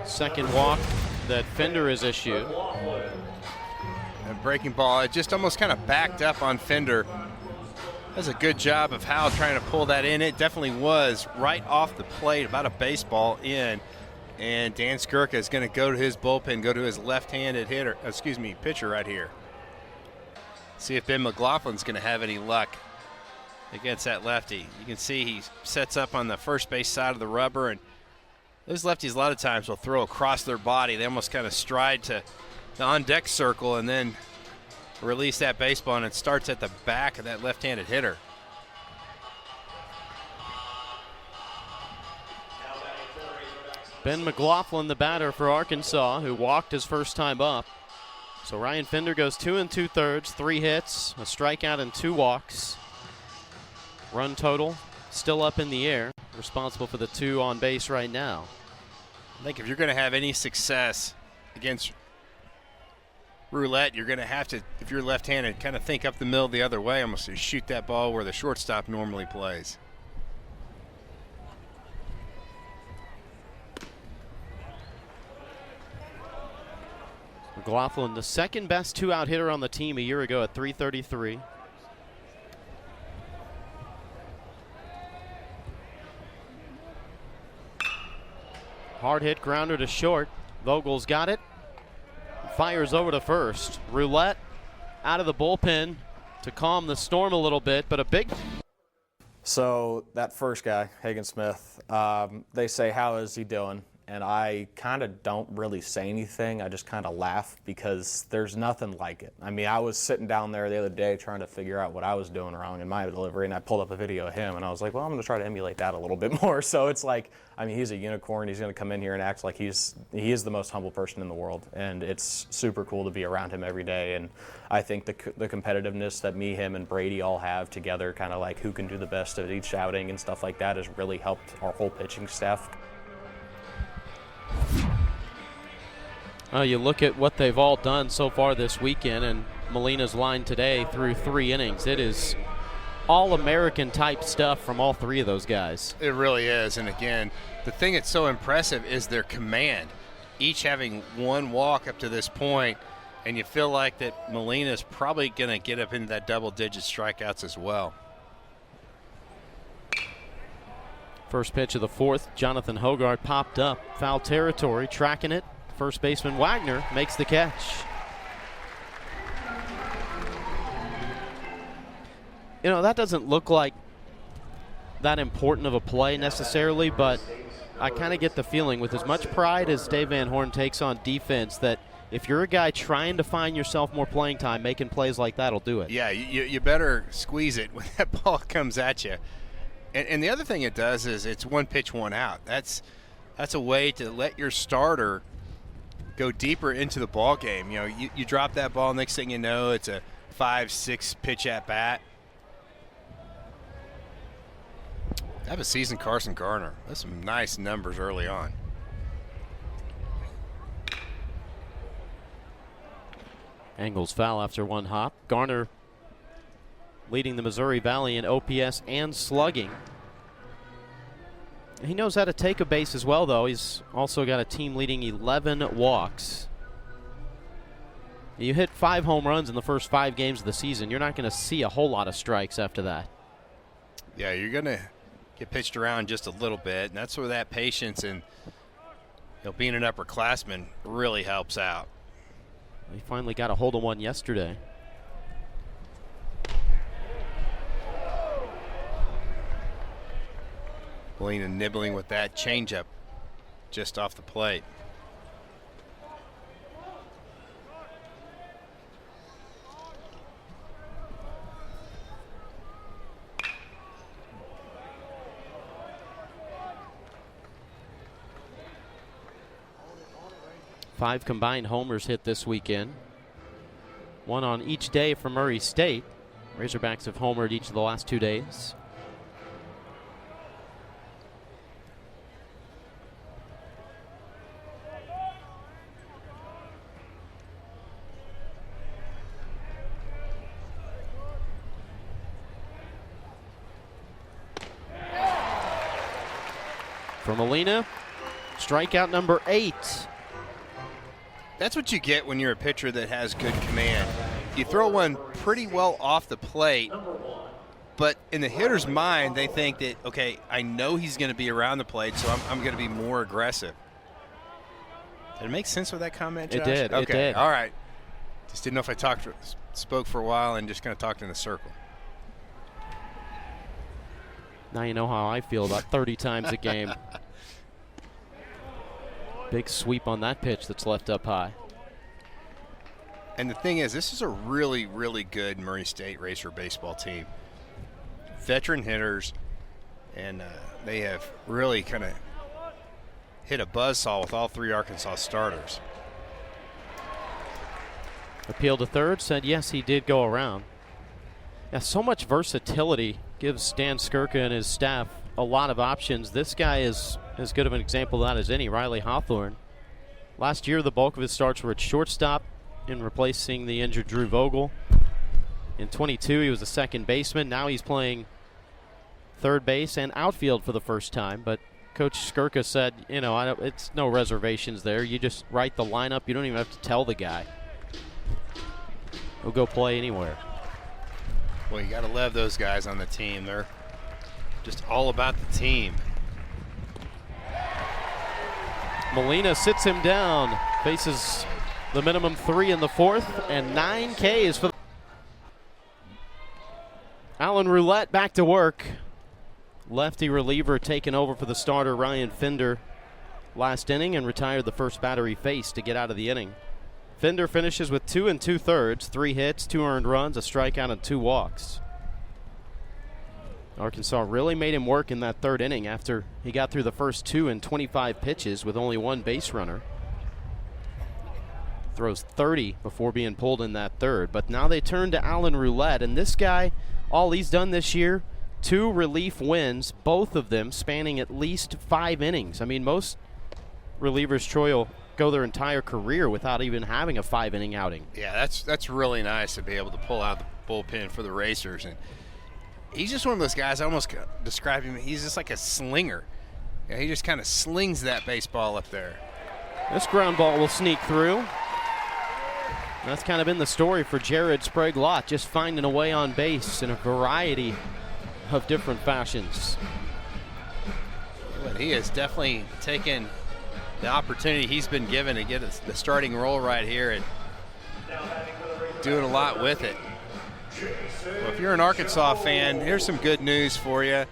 Second walk that Fender has issued. A breaking ball, it just almost kind of backed up on Fender. Does a good job of Howell trying to pull that in. It definitely was right off the plate, about a baseball in. And Dan Skirka is going to go to his bullpen, go to his left-handed pitcher right here. See if Ben McLaughlin's going to have any luck against that lefty. You can see he sets up on the first base side of the rubber, and those lefties a lot of times will throw across their body. They almost kind of stride to the on-deck circle and then release that baseball, and it starts at the back of that left-handed hitter. Ben McLaughlin, the batter for Arkansas, who walked his first time up. So Ryan Fender goes 2 2/3, 3 hits, a strikeout, and 2 walks. Run total still up in the air, responsible for the 2 on base right now. I think if you're going to have any success against Roulette, you're going to have to, if you're left-handed, kind of think up the middle the other way, almost to shoot that ball where the shortstop normally plays. McLaughlin, the second best 2-out hitter on the team a year ago at .333. Hard hit grounder to short. Vogel's got it. Fires over to first. Roulette out of the bullpen to calm the storm a little bit, but a big. So that first guy, Hagen Smith, they say, how is he doing? And I kind of don't really say anything. I just kind of laugh because there's nothing like it. I mean, I was sitting down there the other day trying to figure out what I was doing wrong in my delivery, and I pulled up a video of him, and I was like, well, I'm going to try to emulate that a little bit more. So it's like, I mean, he's a unicorn. He's going to come in here and act like he is the most humble person in the world, and it's super cool to be around him every day. And I think the competitiveness that me, him, and Brady all have together, kind of like who can do the best at each outing and stuff like that, has really helped our whole pitching staff. You look at what they've all done so far this weekend, and Molina's line today through 3 innings. It is all-American type stuff from all 3 of those guys. It really is. And again, the thing that's so impressive is their command. Each having 1 walk up to this point, and you feel like that Molina's probably going to get up into that double-digit strikeouts as well. First pitch of the 4th, Jonathan Hogarth popped up. Foul territory, tracking it. First baseman Wagner makes the catch. You know, that doesn't look like that important of a play necessarily, but I kind of get the feeling with as much pride as Dave Van Horn takes on defense that if you're a guy trying to find yourself more playing time, making plays like that will do it. Yeah, you better squeeze it when that ball comes at you. And the other thing it does is it's 1 pitch, 1 out. That's a way to let your starter go deeper into the ball game. You know, you drop that ball, next thing you know, it's a 5-6 pitch at bat. Have a season Carson Garner. That's some nice numbers early on. Angles foul after 1 hop. Garner leading the Missouri Valley in OPS and slugging. He knows how to take a base as well, though. He's also got a team-leading 11 walks. You hit 5 home runs in the first 5 games of the season. You're not going to see a whole lot of strikes after that. Yeah, you're going to get pitched around just a little bit, and that's where that patience and being an upperclassman really helps out. He finally got a hold of one yesterday. Molina nibbling with that changeup just off the plate. Five combined homers hit this weekend. 1 on each day for Murray State. Razorbacks have homered each of the last 2 days. from Molina. Strikeout number 8. That's what you get when you're a pitcher that has good command. You throw one pretty well off the plate, but in the hitter's mind, they think that, okay, I know he's going to be around the plate, so I'm going to be more aggressive. Did it make sense with that comment, Josh? It did. Okay, It did. all right. Just didn't know if I spoke for a while and just kind of talked in a circle. Now you know how I feel about 30 times a game. Big sweep on that pitch that's left up high. And the thing is, this is a really, really good Murray State Racer baseball team. Veteran hitters, and they have really kind of hit a buzzsaw with all 3 Arkansas starters. Appeal to third, said yes, he did go around. Yeah, so much versatility gives Dan Skirka and his staff a lot of options. This guy is as good of an example of that as any, Riley Hawthorne. Last year, the bulk of his starts were at shortstop in replacing the injured Drew Vogel. In 22, he was a second baseman. Now he's playing third base and outfield for the first time. But Coach Skirka said, you know, it's no reservations there. You just write the lineup. You don't even have to tell the guy. He'll go play anywhere. Well, you got to love those guys on the team. They're just all about the team. Molina sits him down, faces the minimum 3 in the 4th, and 9 Ks for Alan Roulette back to work. Lefty reliever taking over for the starter Ryan Fender last inning and retired the first batter he faced to get out of the inning. Fender finishes with 2 2/3, 3 hits, 2 earned runs, a strikeout, and 2 walks. Arkansas really made him work in that 3rd inning after he got through the first 2 in 25 pitches with only 1 base runner. Throws 30 before being pulled in that 3rd. But now they turn to Alan Roulette, and this guy, all he's done this year, 2 relief wins, both of them spanning at least 5 innings. I mean, most relievers, Troy, will go their entire career without even having a 5-inning outing. Yeah, that's really nice to be able to pull out the bullpen for the Racers. And he's just one of those guys, I almost describe him, he's just like a slinger. Yeah, he just kind of slings that baseball up there. This ground ball will sneak through. That's kind of been the story for Jared Sprague-Lott, just finding a way on base in a variety of different fashions. But he has definitely taken the opportunity he's been given to get the starting role right here and doing a lot with it. Well, if you're an Arkansas fan, here's some good news for you.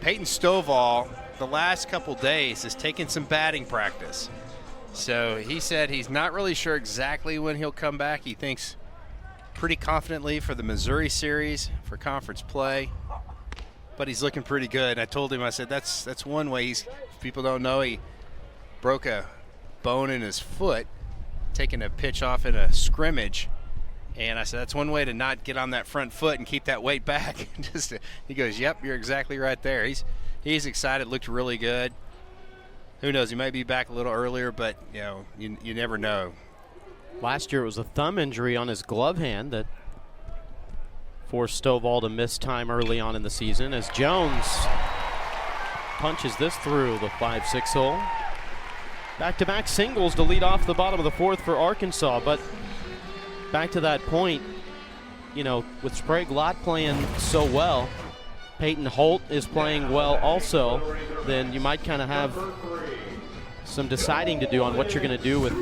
Peyton Stovall, the last couple days, has taken some batting practice. So he said he's not really sure exactly when he'll come back. He thinks pretty confidently for the Missouri series for conference play, but he's looking pretty good. And I told him, I said, that's one way. If people don't know, he broke a bone in his foot, taking a pitch off in a scrimmage. And I said, that's one way to not get on that front foot and keep that weight back. He goes, yep, you're exactly right there. He's excited, looked really good. Who knows, he might be back a little earlier, but you know, you never know. Last year it was a thumb injury on his glove hand that forced Stovall to miss time early on in the season as Jones punches this through the 5-6 hole. Back-to-back singles to lead off the bottom of the 4th for Arkansas, but back to that point, you know, with Sprague-Lott playing so well, Peyton Holt is playing well also, then you might kind of have some deciding to do on what you're going to do with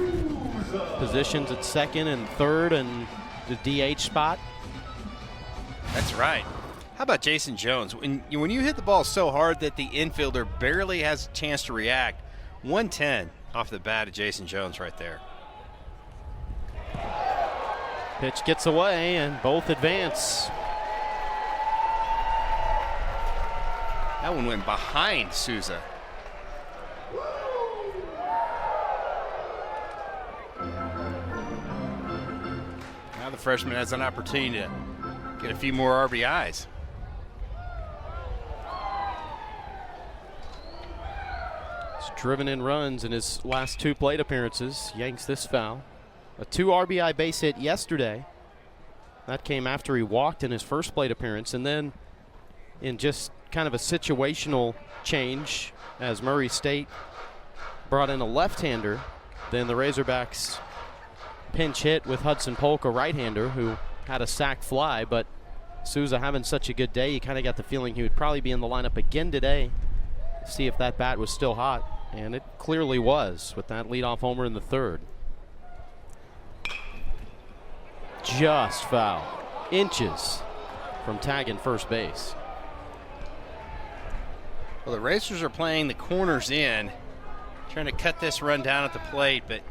positions at 2nd and 3rd and the DH spot. That's right. How about Jason Jones? When you hit the ball so hard that the infielder barely has a chance to react, 110 off the bat of Jason Jones right there. Pitch gets away and both advance. That one went behind Souza. Now the freshman has an opportunity to get a few more RBIs. He's driven in runs in his last 2 plate appearances. Yanks this foul. A 2 RBI base hit yesterday. That came after he walked in his first plate appearance, and then in just kind of a situational change as Murray State brought in a left-hander. Then the Razorbacks pinch hit with Hudson Polk, a right-hander who had a sac fly, but Souza having such a good day, you kind of got the feeling he would probably be in the lineup again today. See if that bat was still hot, and it clearly was with that leadoff homer in the third. Just foul, inches from tagging first base. Well, the Racers are playing the corners in, trying to cut this run down at the plate, but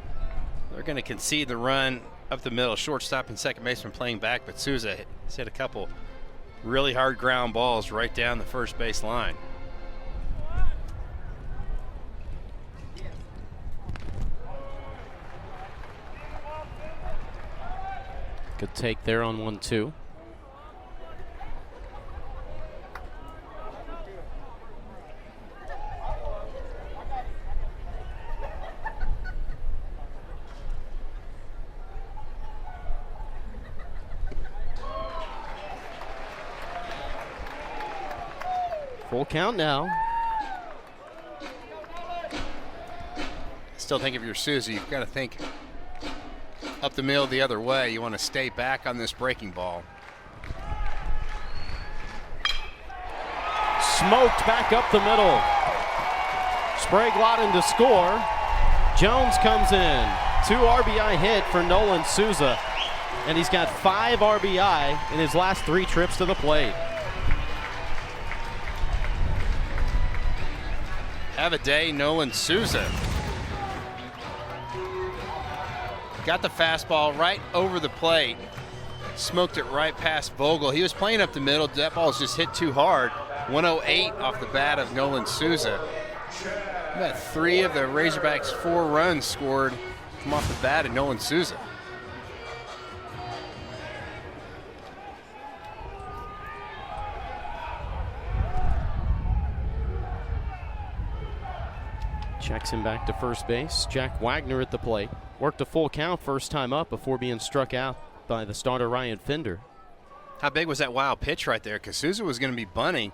they're going to concede the run up the middle. Shortstop and second baseman playing back, but Souza has hit a couple really hard ground balls right down the first base line. Good take there on 1-2. Full count now. I still think if you're Souza, you've got to think up the middle the other way. You want to stay back on this breaking ball. Smoked back up the middle. Sprague-Lawton to score. Jones comes in. 2 RBI hit for Nolan Souza. And he's got 5 RBI in his last 3 trips to the plate. Have a day, Nolan Souza. Got the fastball right over the plate. Smoked it right past Vogel. He was playing up the middle. That ball's just hit too hard. 108 off the bat of Nolan Souza. About 3 of the Razorbacks' 4 runs scored from off the bat of Nolan Souza. Checks him back to first base. Jack Wagner at the plate. Worked a full count first time up before being struck out by the starter Ryan Fender. How big was that wild pitch right there? Because Souza was going to be bunting.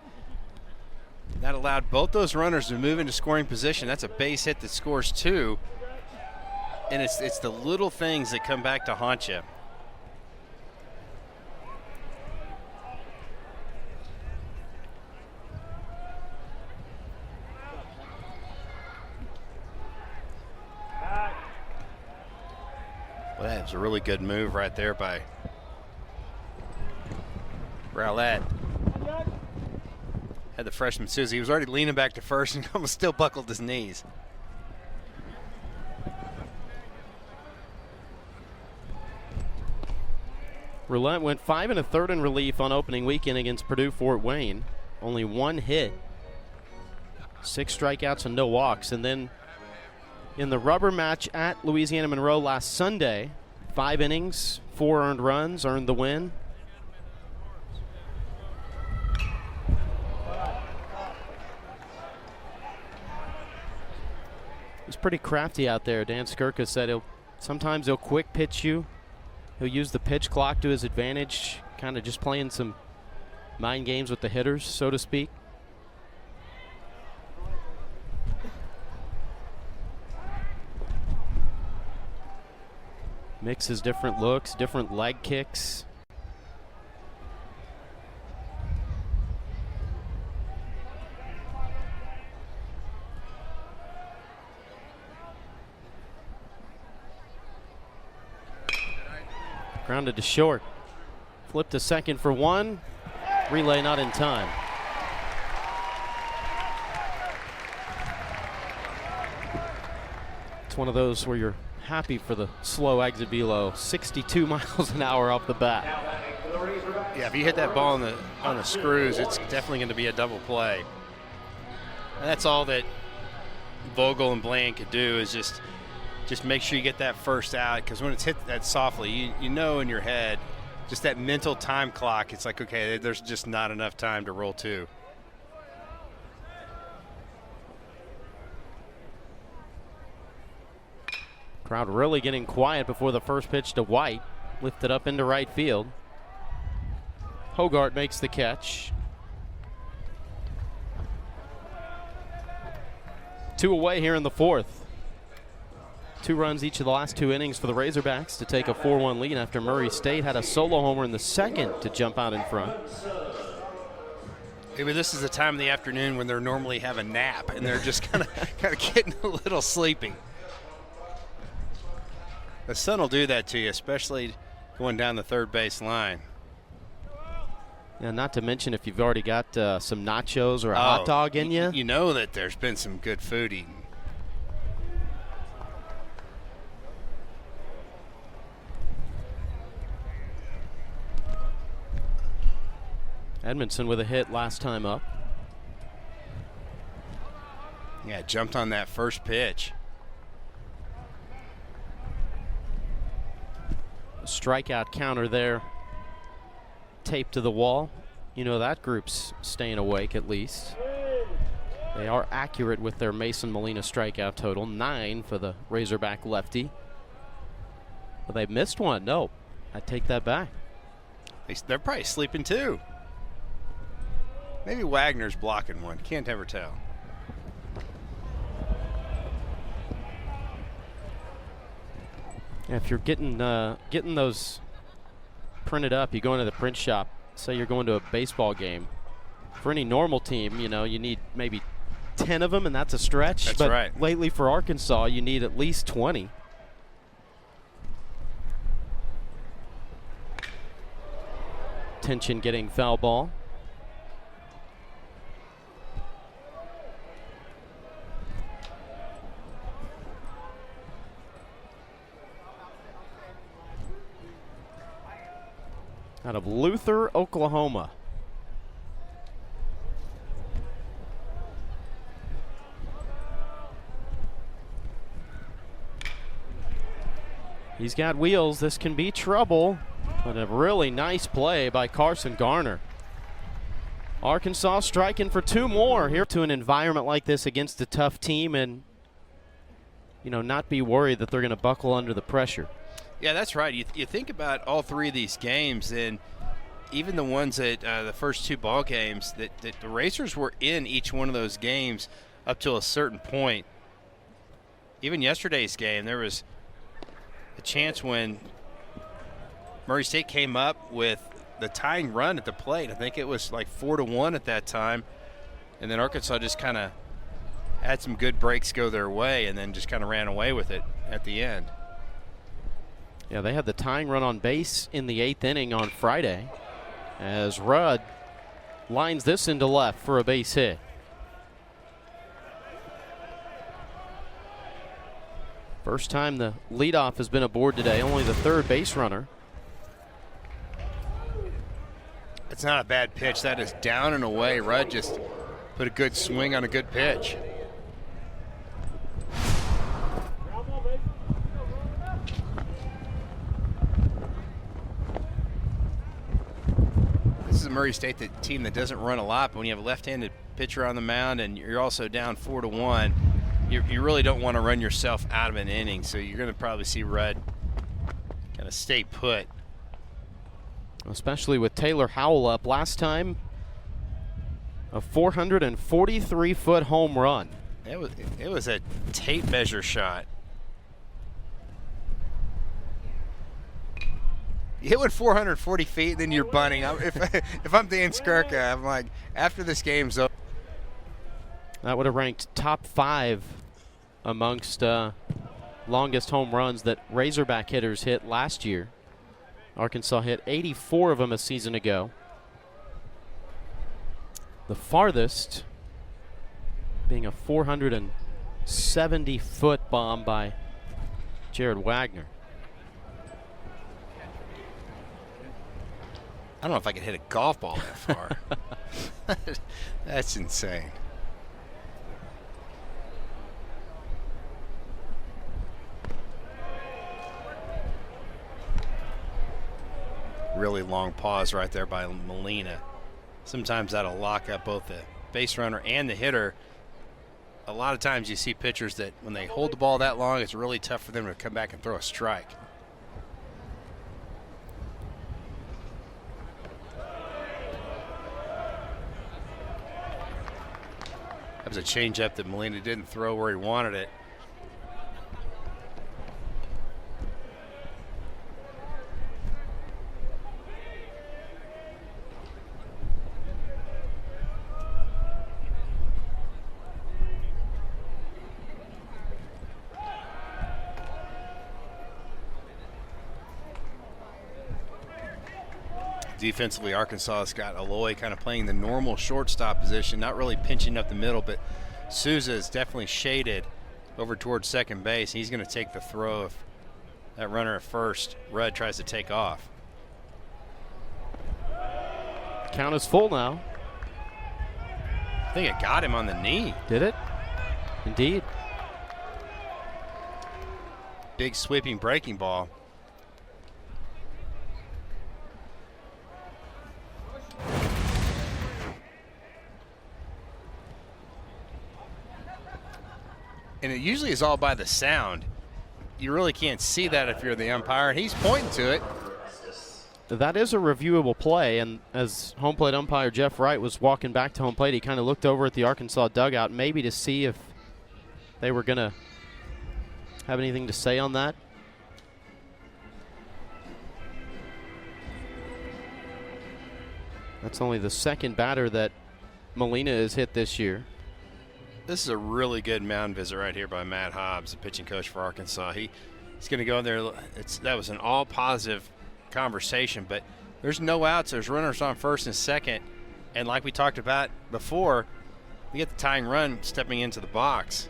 That allowed both those runners to move into scoring position. That's a base hit that scores 2. And it's the little things that come back to haunt you. Well, that was a really good move right there by Rowlett. Had the freshman Souza. He was already leaning back to first and almost still buckled his knees. Roulette went 5 1/3 in relief on opening weekend against Purdue Fort Wayne. Only 1 hit, 6 strikeouts and no walks. And then in the rubber match at Louisiana Monroe last Sunday, 5 innings, 4 earned runs, earned the win. He's pretty crafty out there. Dan Skirka said sometimes he'll quick pitch you. He'll use the pitch clock to his advantage, kind of just playing some mind games with the hitters, so to speak. Mixes different looks, different leg kicks. Grounded to short. Flipped to second for 1. Relay not in time. It's one of those where you're happy for the slow exit velo. 62 miles an hour off the bat. Yeah, if you hit that ball on the screws, it's definitely going to be a double play. And that's all that Vogel and Bland could do is just make sure you get that first out, because when it's hit that softly, you know in your head, just that mental time clock, it's like, okay, there's just not enough time to roll 2. Crowd really getting quiet before the first pitch to White. Lifted up into right field. Hogart makes the catch. Two away here in the fourth. 2 runs each of the last 2 innings for the Razorbacks to take a 4-1 lead after Murray State had a solo homer in the second to jump out in front. Maybe this is the time of the afternoon when they're normally have a nap and they're just kind of getting a little sleepy. The sun will do that to you, especially going down the third base line. Yeah, not to mention if you've already got some nachos or a hot dog in you. You know that there's been some good food eaten. Edmondson with a hit last time up. Yeah, jumped on that first pitch. A strikeout counter there, taped to the wall. You know that group's staying awake at least. They are accurate with their Mason Molina strikeout total, 9 for the Razorback lefty. But they missed one. No, I take that back. They're probably sleeping too. Maybe Wagner's blocking one. Can't ever tell. Yeah, if you're getting those printed up, you go into the print shop. Say you're going to a baseball game. For any normal team, you know, you need maybe 10 of them, and that's a stretch. That's but right. Lately for Arkansas, you need at least 20. Tension getting foul ball. Out of Luther, Oklahoma. He's got wheels. This can be trouble. But a really nice play by Carson Garner. Arkansas striking for 2 more here to an environment like this against a tough team and, you know, not be worried that they're going to buckle under the pressure. Yeah, that's right. You think about all 3 of these games, and even the ones that the first 2 ball games, that the Racers were in each one of those games up to a certain point. Even yesterday's game, there was a chance when Murray State came up with the tying run at the plate. I think it was like 4-1 at that time, and then Arkansas just kind of had some good breaks go their way and then just kind of ran away with it at the end. Yeah, they had the tying run on base in the 8th inning on Friday as Rudd lines this into left for a base hit. First time the leadoff has been aboard today, only the 3rd base runner. It's not a bad pitch. That is down and away. Rudd just put a good swing on a good pitch. This is a Murray State team that doesn't run a lot, but when you have a left-handed pitcher on the mound and you're also down 4-1, you really don't want to run yourself out of an inning. So you're going to probably see Rudd kind of stay put. Especially with Taylor Howell up. Last time, a 443-foot home run. It was a tape measure shot. You hit with 440 feet, then you're bunting. If I'm Dan Skirka, I'm like, after this game's over. That would have ranked top 5 amongst longest home runs that Razorback hitters hit last year. Arkansas hit 84 of them a season ago. The farthest being a 470-foot bomb by Jared Wagner. I don't know if I could hit a golf ball that far. That's insane. Really long pause right there by Molina. Sometimes that'll lock up both the base runner and the hitter. A lot of times you see pitchers that when they hold the ball that long, it's really tough for them to come back and throw a strike. That was a changeup that Molina didn't throw where he wanted it. Defensively, Arkansas has got Aloy kind of playing the normal shortstop position, not really pinching up the middle, but Souza is definitely shaded over towards second base. He's going to take the throw if that runner at first, Rudd, tries to take off. Count is full now. I think it got him on the knee. Did it? Indeed. Big sweeping breaking ball. And it usually is all by the sound. You really can't see that if you're the umpire, and he's pointing to it. That is a reviewable play, and as home plate umpire Jeff Wright was walking back to home plate, he kind of looked over at the Arkansas dugout maybe to see if they were going to have anything to say on that. That's only the second batter that Molina has hit this year. This is a really good mound visit right here by Matt Hobbs, the pitching coach for Arkansas. He's going to go in there. That was an all positive conversation, but there's no outs. There's runners on first and second. And like we talked about before, we get the tying run stepping into the box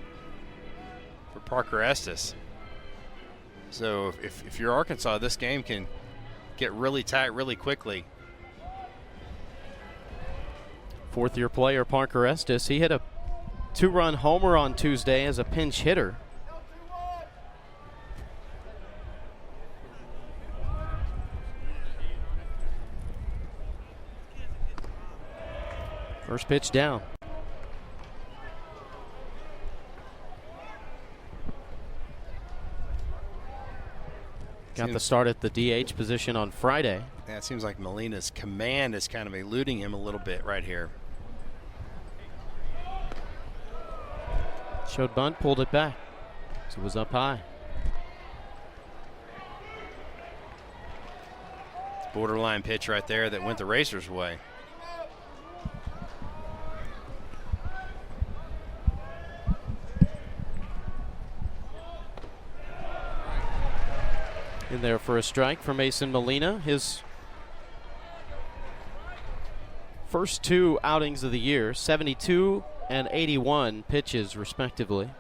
for Parker Estes. So if you're Arkansas, this game can get really tight really quickly. Fourth-year player Parker Estes, he hit a 2-run homer on Tuesday as a pinch hitter. First pitch down. Got the start at the DH position on Friday. Yeah, it seems like Molina's command is kind of eluding him a little bit right here. Showed bunt, pulled it back. So it was up high. Borderline pitch right there that went the Racers' way. In there for a strike for Mason Molina. His first 2 outings of the year, 72 and 81 pitches respectively.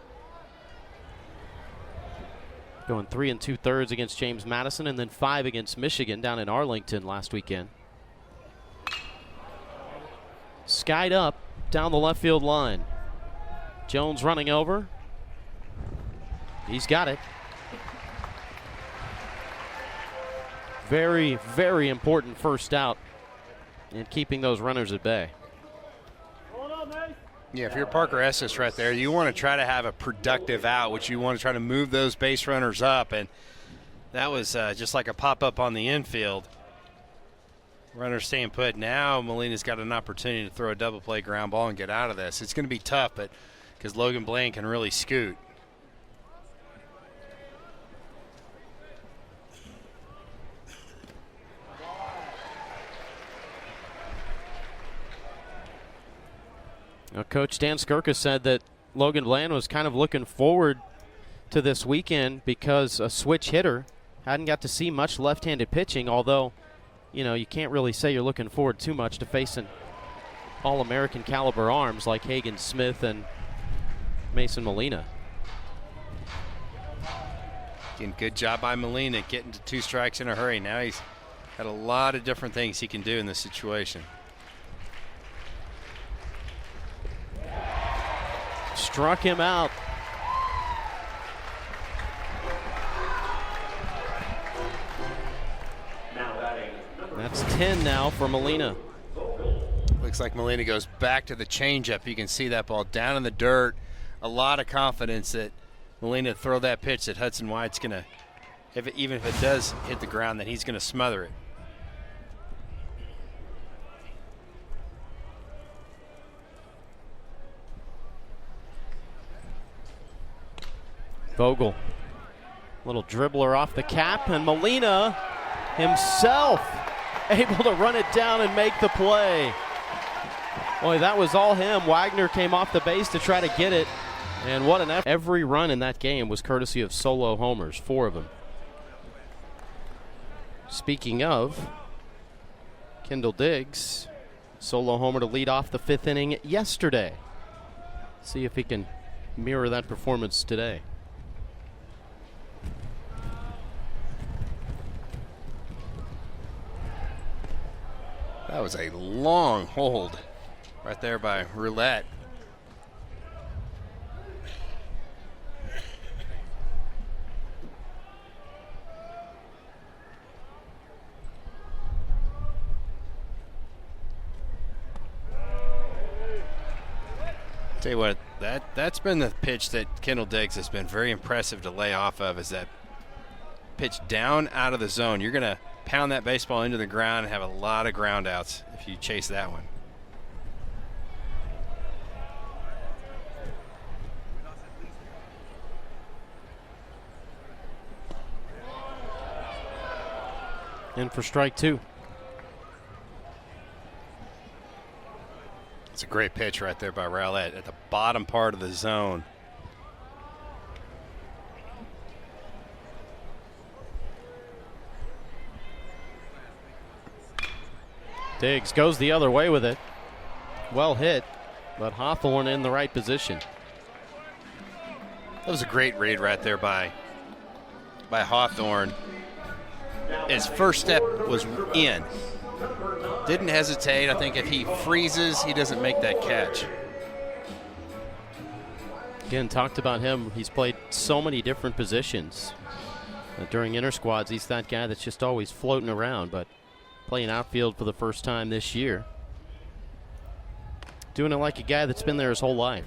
Going 3 2/3 against James Madison and then 5 against Michigan down in Arlington last weekend. Skied up down the left field line. Jones running over. He's got it. Very, very important first out in keeping those runners at bay. Yeah, if you're Parker Estes right there, you want to try to have a productive out, which you want to try to move those base runners up. And that was just like a pop-up on the infield. Runner staying put. Now Molina's got an opportunity to throw a double play ground ball and get out of this. It's going to be tough, but because Logan Blaine can really scoot. Now, Coach Dan Skirka said that Logan Bland was kind of looking forward to this weekend because a switch hitter hadn't got to see much left-handed pitching, although, you know, you can't really say you're looking forward too much to facing All-American caliber arms like Hagen Smith and Mason Molina. Again, good job by Molina getting to 2 strikes in a hurry. Now he's got a lot of different things he can do in this situation. Struck him out. That's 10 now for Molina. Looks like Molina goes back to the changeup. You can see that ball down in the dirt. A lot of confidence that Molina throw that pitch that Hudson White's going to, even if it does hit the ground, that he's going to smother it. Vogel, little dribbler off the cap, and Molina himself able to run it down and make the play. Boy, that was all him. Wagner came off the base to try to get it, and what an effort. Every run in that game was courtesy of solo homers, 4 of them. Speaking of, Kendall Diggs, solo homer to lead off the 5th inning yesterday. See if he can mirror that performance today. That was a long hold right there by Roulette. Tell you what, that's been the pitch that Kendall Diggs has been very impressive to lay off of, is that pitch down out of the zone. You're going to pound that baseball into the ground and have a lot of ground outs if you chase that one. In for strike 2. It's a great pitch right there by Rowlett at the bottom part of the zone. Diggs goes the other way with it. Well hit, but Hawthorne in the right position. That was a great read right there by Hawthorne. His first step was in. Didn't hesitate. I think if he freezes, he doesn't make that catch. Again, talked about him. He's played so many different positions. During inter-squads, he's that guy that's just always floating around, but playing outfield for the first time this year. Doing it like a guy that's been there his whole life.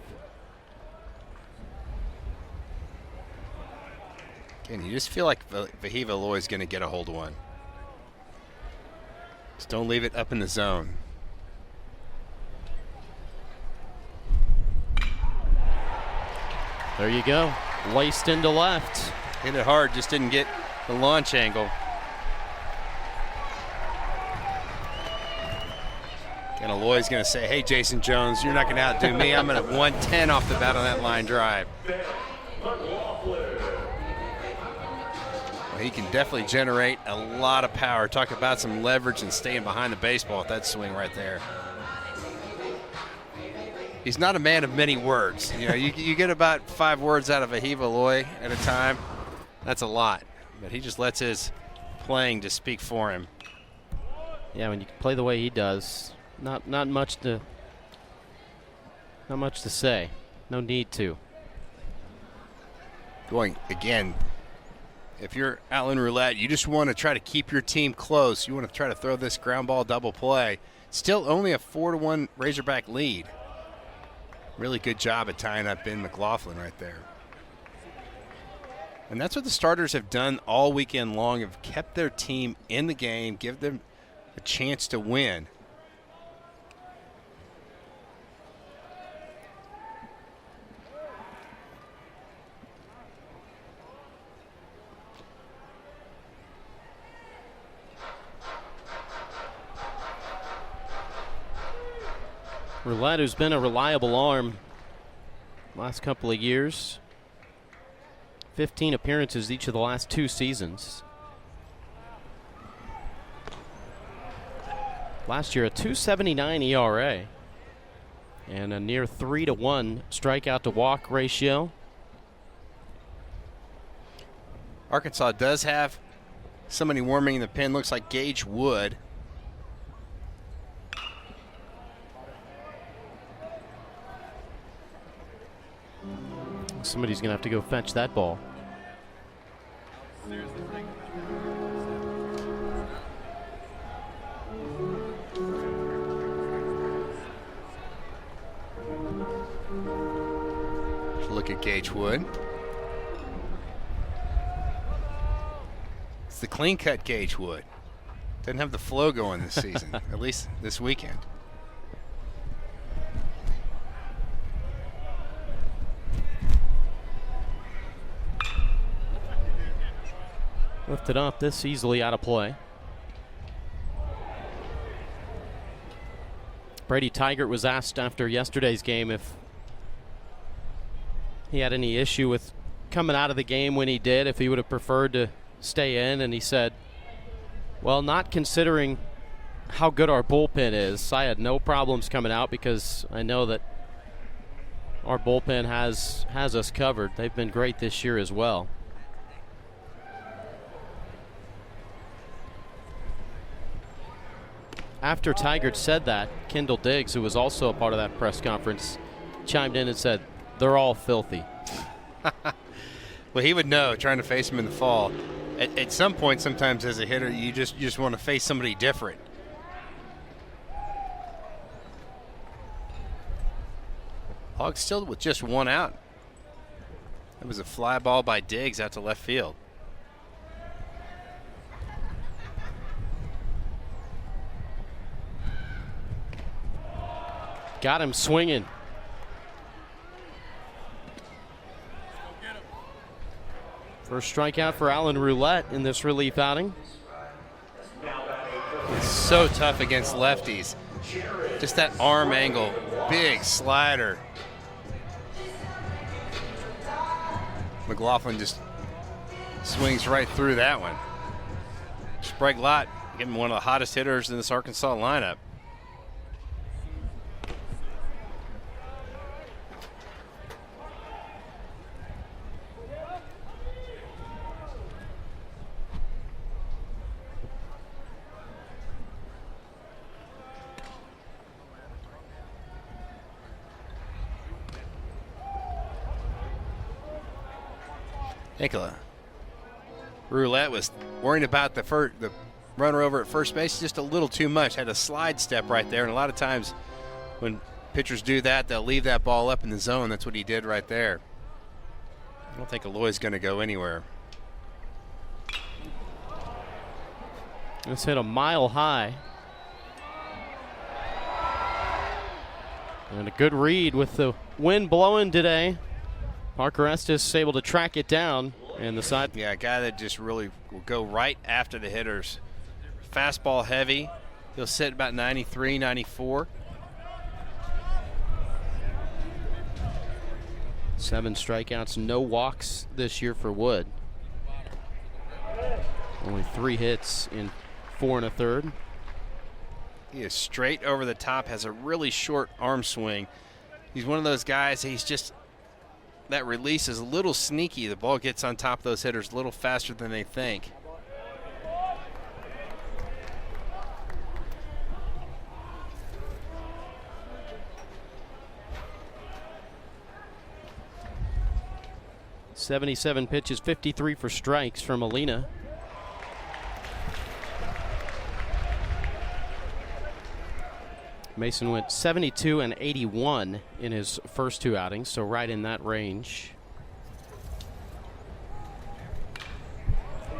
And you just feel like Vahiva Loy's going to get a hold of one. Just don't leave it up in the zone. There you go. Laced into left. Hit it hard, just didn't get the launch angle. And Loy's going to say, hey, Jason Jones, you're not going to outdo me. I'm going to 110 off the bat on that line drive. He can definitely generate a lot of power. Talk about some leverage and staying behind the baseball with that swing right there. He's not a man of many words. You know, you get about 5 words out of Vahiva Loy at a time. That's a lot. But he just lets his playing to speak for him. Yeah, when you play the way he does, not much to say. No need to. Going again. If you're Alan Roulette, you just want to try to keep your team close. You want to try to throw this ground ball double play. Still only a 4-1 Razorback lead. Really good job at tying up Ben McLaughlin right there. And that's what the starters have done all weekend long, have kept their team in the game, give them a chance to win. Roulette, who's been a reliable arm last couple of years. 15 appearances each of the last 2 seasons. Last year, a 2.79 ERA and a near 3-to-1 strikeout to walk ratio. Arkansas does have somebody warming in the pen. Looks like Gage Wood. Somebody's going to have to go fetch that ball. Look at Gage Wood. It's the clean cut Gage Wood. Doesn't have the flow going this season, at least this weekend. Lifted up, this easily out of play. Brady Tigert was asked after yesterday's game if he had any issue with coming out of the game when he did, if he would have preferred to stay in, and he said, well, not considering how good our bullpen is, I had no problems coming out because I know that our bullpen has us covered. They've been great this year as well. After Tigert said that, Kendall Diggs, who was also a part of that press conference, chimed in and said, they're all filthy. Well, he would know, trying to face him in the fall. At some point, sometimes as a hitter, you just want to face somebody different. Hogs still with just one out. It was a fly ball by Diggs out to left field. Got him swinging. First strikeout for Alan Roulette in this relief outing. It's so tough against lefties. Just that arm angle, big slider. McLaughlin just swings right through that one. Sprague Lott, getting one of the hottest hitters in this Arkansas lineup. Nicola. Roulette was worrying about the runner over at first base just a little too much. Had a slide step right there, and a lot of times when pitchers do that, they'll leave that ball up in the zone. That's what he did right there. I don't think Aloy's going to go anywhere. It's hit a mile high. And a good read with the wind blowing today. Parker Estes able to track it down, and the side. Yeah, a guy that just really will go right after the hitters. Fastball heavy. He'll sit about 93, 94. 7 strikeouts, no walks this year for Wood. Only 3 hits in 4 1/3. He is straight over the top, has a really short arm swing. He's one of those guys, that release is a little sneaky. The ball gets on top of those hitters a little faster than they think. .77 pitches, 53 for strikes from Molina. Mason went 72 and 81 in his first 2 outings, so right in that range.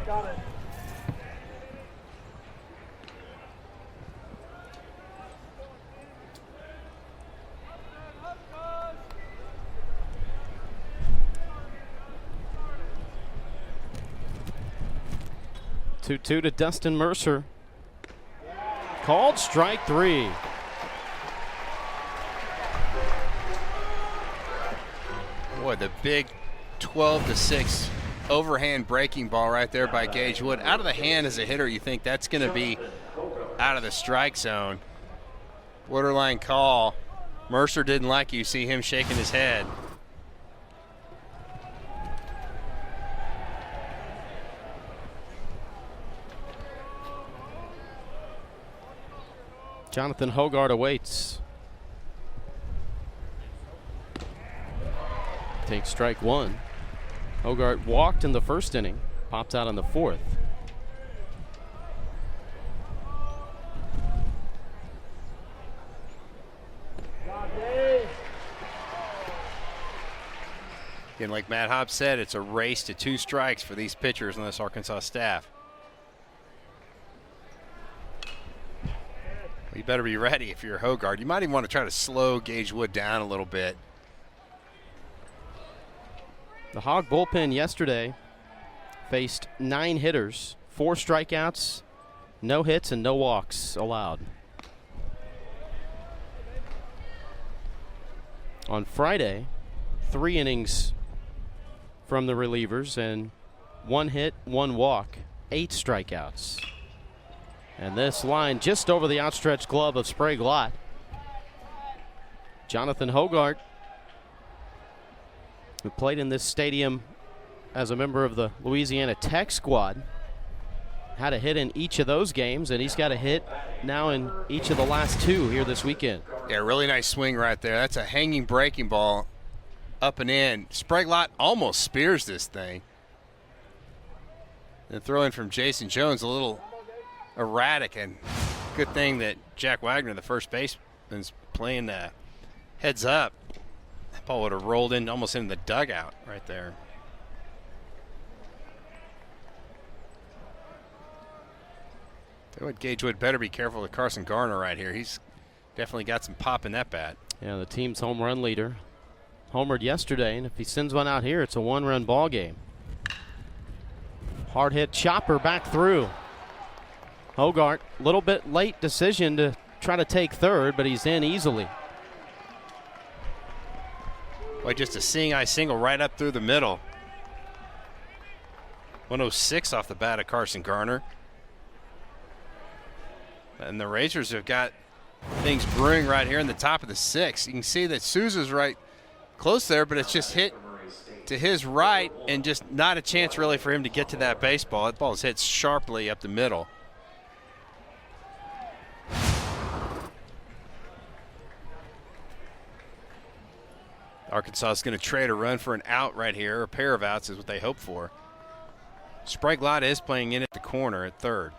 Got it. Two to Dustin Mercer. Called strike 3. Boy, the big 12-6 overhand breaking ball right there by Gage Wood. Out of the hand as a hitter, you think that's going to be out of the strike zone. Borderline call. Mercer didn't like you. See him shaking his head. Jonathan Hogard awaits. Takes strike 1. Hogard walked in the first inning, popped out in the 4th. And like Matt Hobbs said, it's a race to 2 strikes for these pitchers on this Arkansas staff. You better be ready if you're Hogard. You might even want to try to slow Gage Wood down a little bit. The Hog bullpen yesterday faced 9 hitters, 4 strikeouts, no hits, and no walks allowed. On Friday, 3 innings from the relievers and 1 hit, 1 walk, 8 strikeouts. And this line just over the outstretched glove of Sprague Lott. Jonathan Hogart, who played in this stadium as a member of the Louisiana Tech squad, had a hit in each of those games, and he's got a hit now in each of the last 2 here this weekend. Yeah, really nice swing right there. That's a hanging breaking ball up and in. Sprague Lott almost spears this thing. The throw in from Jason Jones a little erratic, and good thing that Jack Wagner, the first baseman, is playing heads up. That ball would have rolled in almost in the dugout right there. Gage Wood better be careful with Carson Garner right here. He's definitely got some pop in that bat. Yeah, the team's home run leader homered yesterday, and if he sends one out here, it's a 1-run ball game. Hard hit chopper back through. Hogart, a little bit late decision to try to take third, but he's in easily. Boy, just a seeing eye single right up through the middle. 106 off the bat of Carson Garner. And the Razors have got things brewing right here in the top of the 6th. You can see that Souza's right close there, but it's just hit to his right and just not a chance really for him to get to that baseball. That ball is hit sharply up the middle. Arkansas is going to trade a run for an out right here. A pair of outs is what they hope for. Sprague Lott is playing in at the corner at third.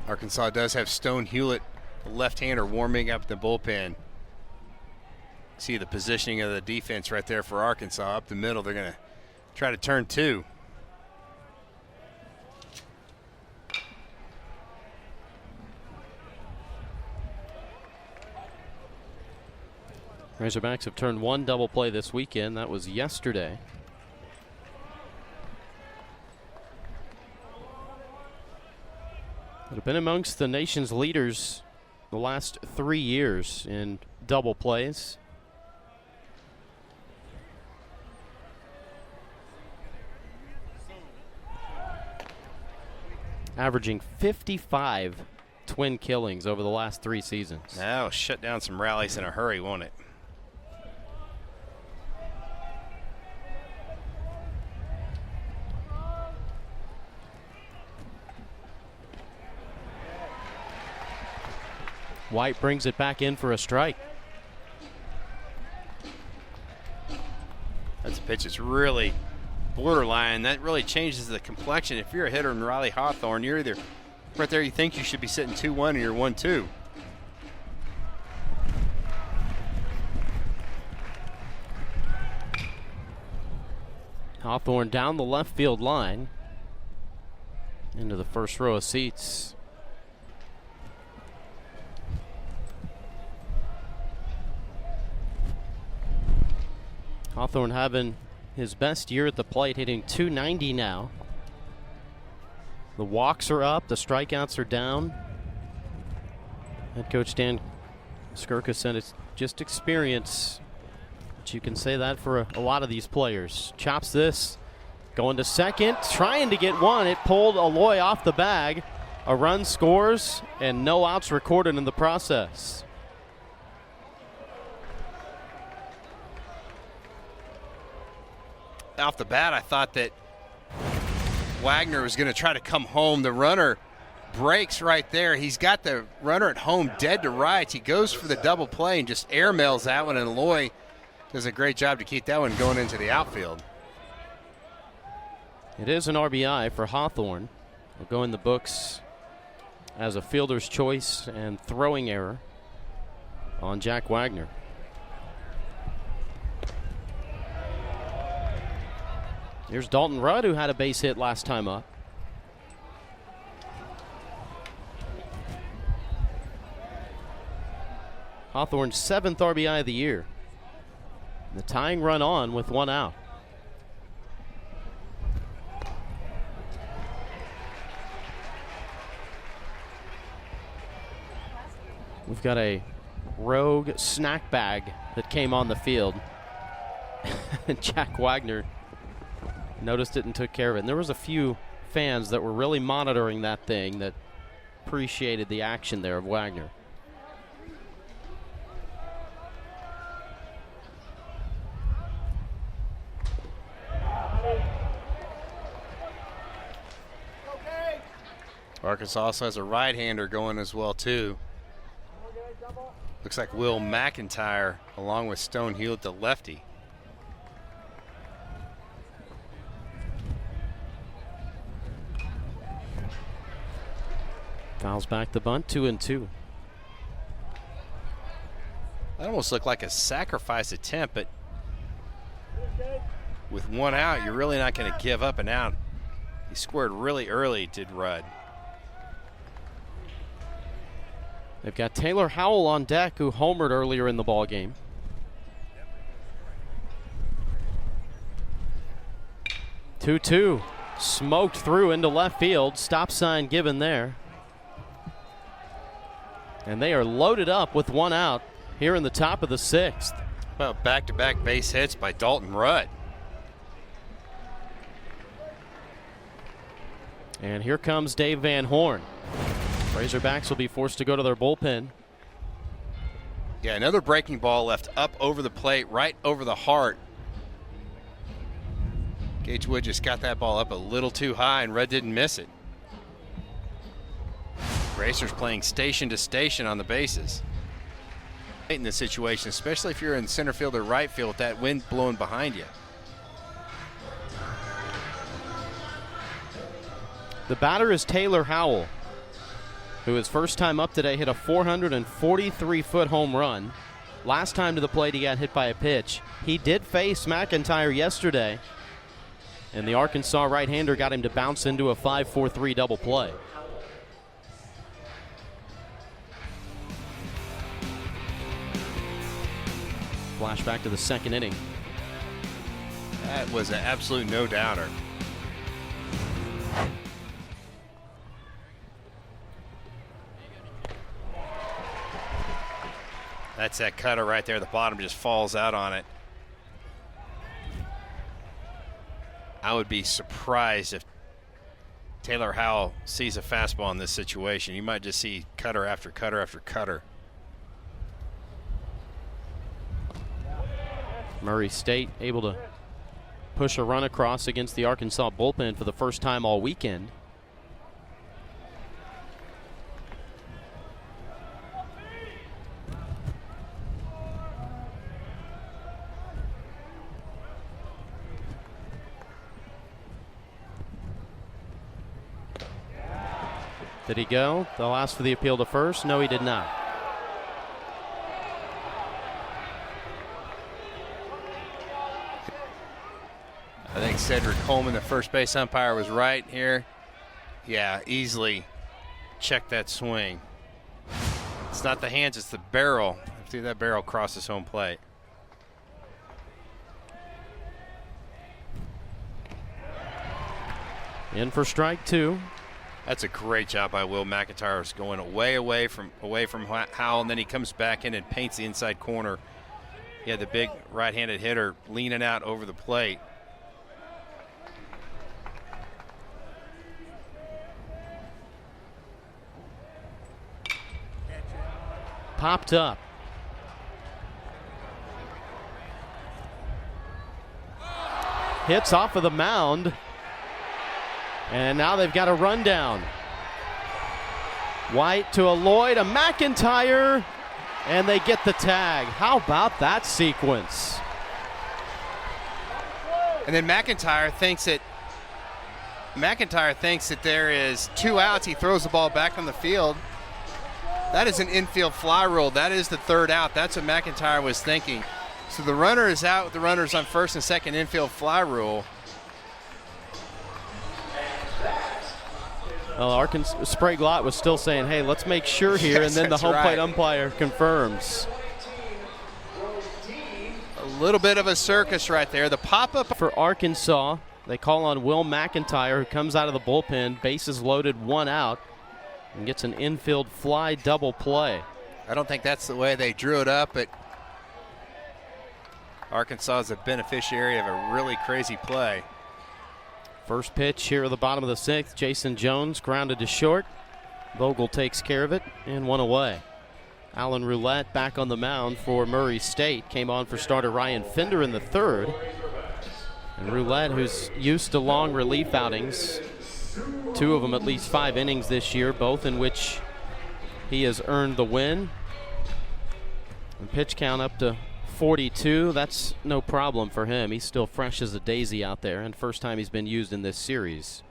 Arkansas does have Stone Hewlett, the left-hander, warming up the bullpen. See the positioning of the defense right there for Arkansas. Up the middle, they're going to try to turn 2. Razorbacks have turned 1 double play this weekend. That was yesterday. They've been amongst the nation's leaders the last 3 years in double plays. Averaging 55 twin killings over the last 3 seasons. Now shut down some rallies in a hurry, won't it? White brings it back in for a strike. That's a pitch that's really borderline. That really changes the complexion. If you're a hitter in Riley Hawthorne, you're either right there, you think you should be sitting 2-1 and you're 1-2. Hawthorne down the left field line into the first row of seats. Hawthorne having his best year at the plate, hitting .290 now. The walks are up, the strikeouts are down. Head coach Dan Skirka said it's just experience. But you can say that for a lot of these players. Chops this, going to second, trying to get one. It pulled Aloy off the bag. A run scores, and no outs recorded in the process. Off the bat, I thought that Wagner was going to try to come home. The runner breaks right there. He's got the runner at home dead to rights. He goes for the double play and just airmails that one, and Aloy does a great job to keep that one going into the outfield. It is an RBI for Hawthorne. It'll go in the books as a fielder's choice and throwing error on Jack Wagner. Here's Dalton Rudd, who had a base hit last time up. Hawthorne's 7th RBI of the year. The tying run on with 1 out. We've got a rogue snack bag that came on the field. Jack Wagner noticed it and took care of it. And there was a few fans that were really monitoring that thing that appreciated the action there of Wagner. Arkansas also has a right-hander going as well, too. Looks like Will McIntyre along with Stonehill, the lefty. Fouls back the bunt, 2-2. That almost looked like a sacrifice attempt, but with 1 out, you're really not going to give up an out. He squared really early, did Rudd. They've got Taylor Howell on deck, who homered earlier in the ball game. Two-two, smoked through into left field. Stop sign given there. And they are loaded up with 1 out here in the top of the 6th. Well, back-to-back base hits by Dalton Rudd. And here comes Dave Van Horn. Razorbacks will be forced to go to their bullpen. Yeah, another breaking ball left up over the plate, right over the heart. Gage Wood just got that ball up a little too high, and Rudd didn't miss it. Racers playing station to station on the bases. In this situation, especially if you're in center field or right field with that wind blowing behind you. The batter is Taylor Howell, who his first time up today hit a 443-foot home run. Last time to the plate, he got hit by a pitch. He did face McIntyre yesterday, and the Arkansas right-hander got him to bounce into a 5-4-3 double play. Flashback to the 2nd inning. That was an absolute no-doubter. That's that cutter right there. The bottom just falls out on it. I would be surprised if Taylor Howell sees a fastball in this situation. You might just see cutter after cutter after cutter. Murray State able to push a run across against the Arkansas bullpen for the first time all weekend. Did he go? They'll ask for the appeal to first. No, he did not. I think Cedric Coleman, the first base umpire, was right here. Yeah, easily check that swing. It's not the hands, it's the barrel. See that barrel crosses home plate. In for strike 2. That's a great job by Will McIntyre. It's going away from Howell, and then he comes back in and paints the inside corner. He had the big right-handed hitter leaning out over the plate. Popped up. Hits off of the mound. And now they've got a rundown. White to a Lloyd, a McIntyre, and they get the tag. How about that sequence? And then McIntyre thinks that there is 2 outs. He throws the ball back on the field. That is an infield fly rule. That is the 3rd out. That's what McIntyre was thinking. So the runner is out with the runners on first and second, infield fly rule. Well, Arkansas Sprague Lott was still saying, hey, let's make sure here, Yes, and then the home right. plate umpire confirms. A little bit of a circus right there. The pop-up For Arkansas, they call on Will McIntyre, who comes out of the bullpen, bases loaded, 1 out, and gets an infield fly double play. I don't think that's the way they drew it up, but Arkansas is a beneficiary of a really crazy play. First pitch here at the bottom of the 6th. Jason Jones grounded to short. Vogel takes care of it and 1 away. Alan Roulette back on the mound for Murray State. Came on for starter Ryan Fender in the 3rd. And Roulette, who's used to long relief outings, 2 of them at least 5 innings this year, both in which he has earned the win. And pitch count up to 42. That's no problem for him. He's still fresh as a daisy out there, and first time he's been used in this series.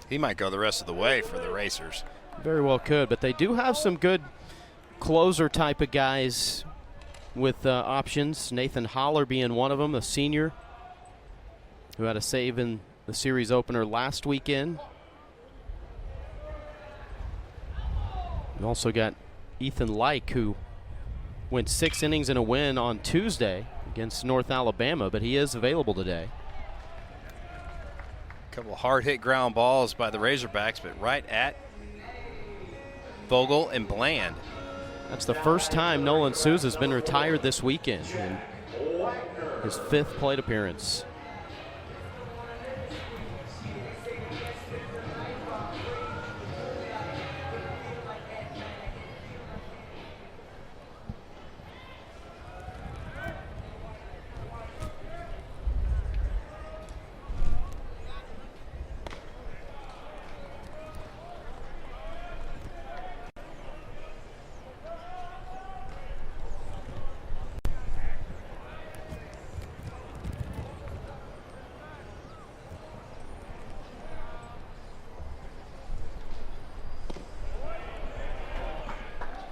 He might go the rest of the way for the Racers. Very well could, but they do have some good closer type of guys with options. Nathan Holler being one of them, a senior who had a save in the series opener last weekend. We also got Ethan Lyke, who went 6 innings and a win on Tuesday against North Alabama, but he is available today. A couple of hard-hit ground balls by the Razorbacks, but right at Vogel and Bland. That's the first time Nolan Souza's been retired this weekend in his 5th plate appearance.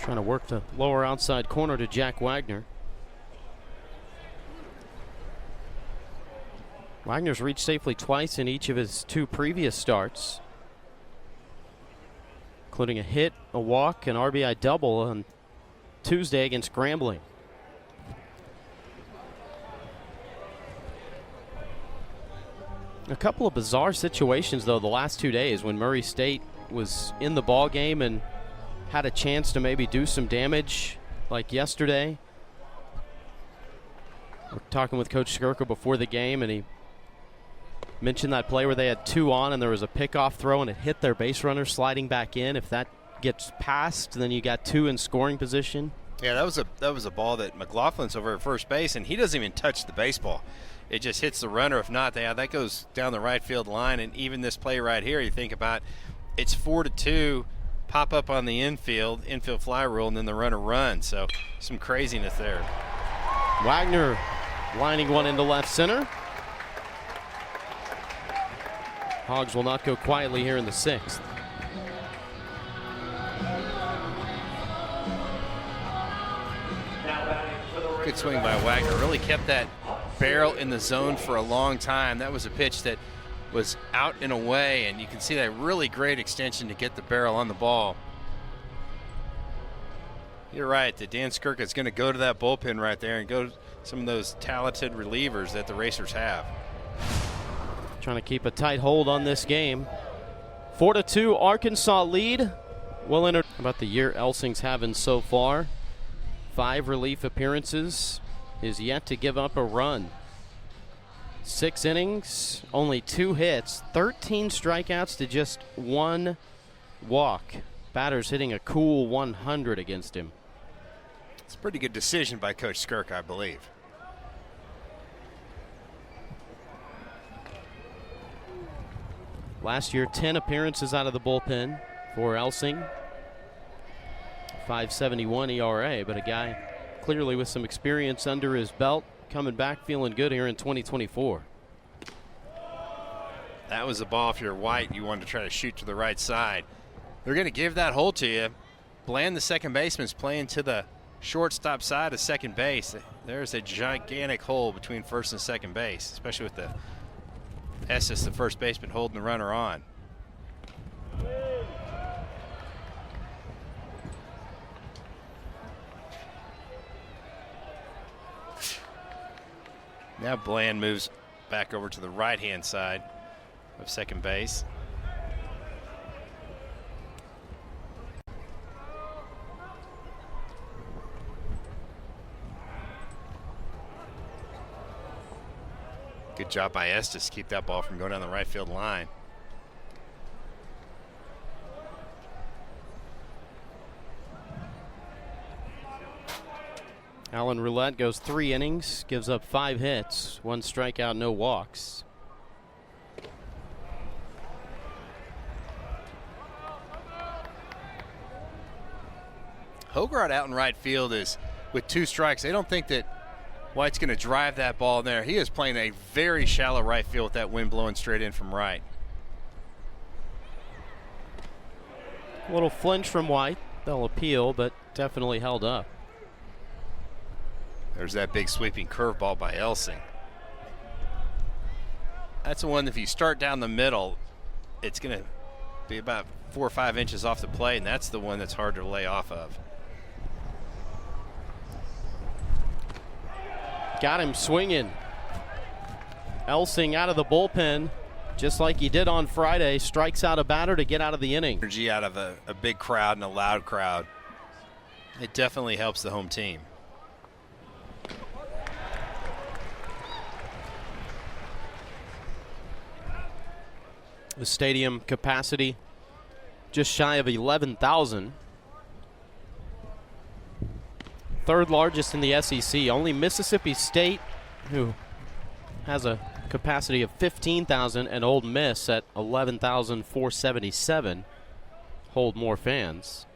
Trying to work the lower outside corner to Jack Wagner. Wagner's reached safely twice in each of his 2 previous starts, including a hit, a walk, and RBI double on Tuesday against Grambling. A couple of bizarre situations, though, the last 2 days when Murray State was in the ball game and had a chance to maybe do some damage, like yesterday. We're talking with Coach Skirka before the game, and he mentioned that play where they had 2 on and there was a pickoff throw and it hit their base runner sliding back in. If that gets passed, then you got 2 in scoring position. Yeah, that was a ball that McLaughlin's over at first base, and he doesn't even touch the baseball. It just hits the runner. If not, that goes down the right field line. And even this play right here, you think about, it's 4-2. Pop up on the infield fly rule, and then the runner runs. So some craziness there. Wagner lining one into left center. Hogs will not go quietly here in the 6th. Good swing by Wagner. Really kept that barrel in the zone for a long time. That was a pitch that was out and away, and you can see that really great extension to get the barrel on the ball. You're right that Dan Skirka is going to go to that bullpen right there and go to some of those talented relievers that the Racers have. Trying to keep a tight hold on this game. 4-2 Arkansas lead. Well, about the year Elsing's having so far. 5 relief appearances, is yet to give up a run. 6 innings, only 2 hits, 13 strikeouts to just 1 walk. Batters hitting a cool 100 against him. It's a pretty good decision by Coach Skirk, I believe. Last year, 10 appearances out of the bullpen for Elsing. 5.71 ERA, but a guy clearly with some experience under his belt, coming back feeling good here in 2024. That was a ball. If you're White, you wanted to try to shoot to the right side. They're going to give that hole to you. Bland, the second baseman, is playing to the shortstop side of second base. There's a gigantic hole between first and second base, especially with the Estes, the first baseman, holding the runner on. Now Bland moves back over to the right-hand side of second base. Good job by Estes to keep that ball from going down the right field line. Alan Roulette goes 3 innings, gives up 5 hits, 1 strikeout, no walks. Hogart out in right field is with 2 strikes. They don't think that White's going to drive that ball in there. He is playing a very shallow right field with that wind blowing straight in from right. A little flinch from White. They'll appeal, but definitely held up. There's that big sweeping curveball by Elsing. That's the one, if you start down the middle, it's going to be about 4 or 5 inches off the plate, and that's the one that's hard to lay off of. Got him swinging. Elsing out of the bullpen, just like he did on Friday, strikes out a batter to get out of the inning. Energy out of a big crowd and a loud crowd. It definitely helps the home team. The stadium capacity just shy of 11,000. Third largest in the SEC. Only Mississippi State, who has a capacity of 15,000, and Ole Miss at 11,477 hold more fans.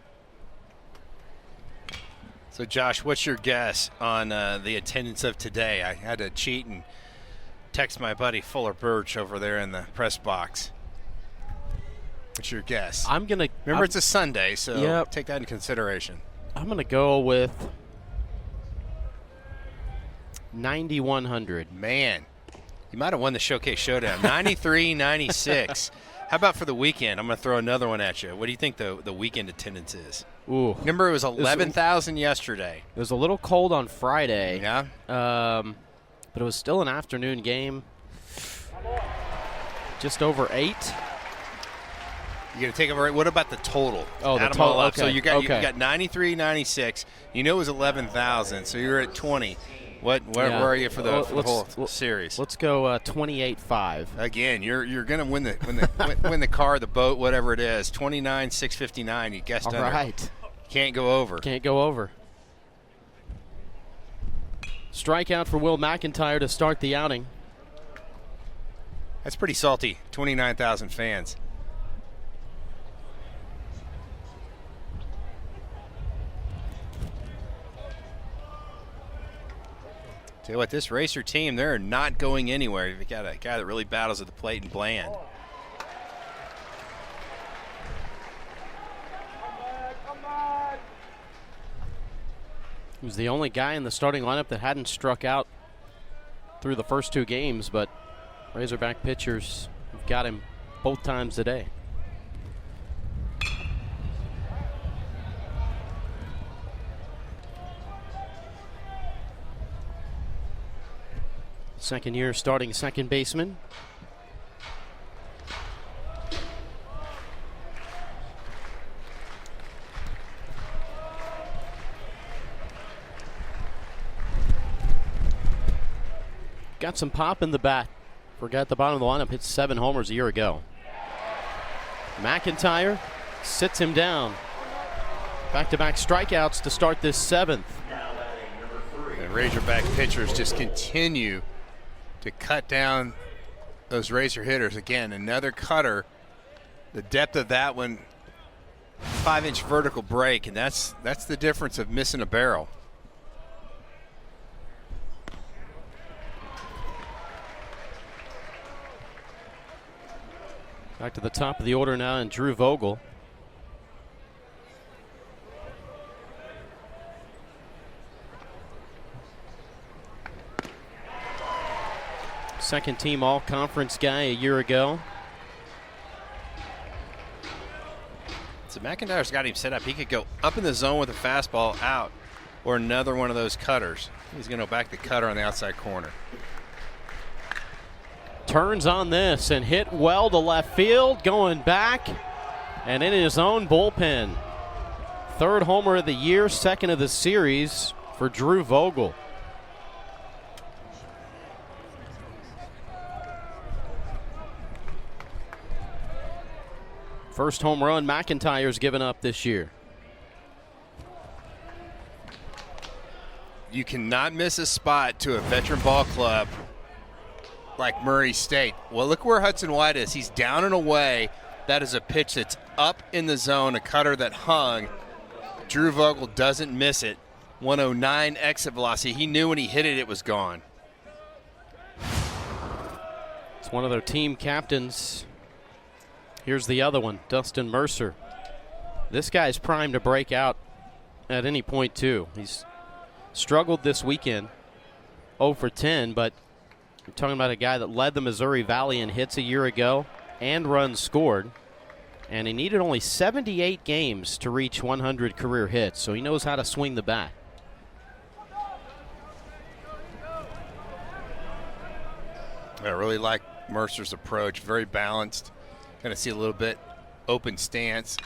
So Josh, what's your guess on the attendance of today? I had to cheat and text my buddy Fuller Birch over there in the press box. What's your guess? Remember, it's a Sunday, so take that into consideration. I'm gonna go with 9,100. Man, you might have won the Showcase Showdown. 93-96. How about for the weekend? I'm going to throw another one at you. What do you think the weekend attendance is? Ooh. Remember, it was 11,000 yesterday. It was a little cold on Friday. Yeah. But it was still an afternoon game. Just over 8. You're going to take over. What about the total? Oh, Add the them total. all up. Okay. So you got okay. 93-96. You know it was 11,000, so you're at 20. Where are you for the whole series? Let's go 28-5. Again, you're going to win the car, the boat, whatever it is. 29,659. You guessed under. All right. Can't go over. Can't go over. Strikeout for Will McIntyre to start the outing. That's pretty salty. 29,000 fans. Tell you what, this Racer team, they're not going anywhere. You've got a guy that really battles at the plate in Bland. He was the only guy in the starting lineup that hadn't struck out through the first 2 games, but Razorback pitchers have got him both times today. Second year starting second baseman. Got some pop in the bat. Forgot at the bottom of the lineup, hit 7 homers a year ago. McIntyre sits him down. Back-to-back strikeouts to start this 7th. And Razorback pitchers just continue to cut down those Razor hitters. Again, another cutter. The depth of that one, 5-inch vertical break, and that's the difference of missing a barrel. Back to the top of the order now, and Drew Vogel. Second team all-conference guy a year ago. So McIntyre's got him set up. He could go up in the zone with a fastball out, or another one of those cutters. He's going to back the cutter on the outside corner. turns on this and hit well to left field, going back and in his own bullpen. Third homer of the year, second of the series for Drew Vogel. First home run McIntyre's given up this year. You cannot miss a spot to a veteran ball club like Murray State. Well, look where Hudson White is. He's down and away. That is a pitch that's up in the zone, a cutter that hung. Drew Vogel doesn't miss it. 109 exit velocity. He knew when he hit it, it was gone. It's one of their team captains. Here's the other one, Dustin Mercer. This guy's primed to break out at any point, too. He's struggled this weekend, 0 for 10, but you're talking about a guy that led the Missouri Valley in hits a year ago and runs scored, and he needed only 78 games to reach 100 career hits, so he knows how to swing the bat. I really like Mercer's approach, very balanced. Going to see a little bit open stance.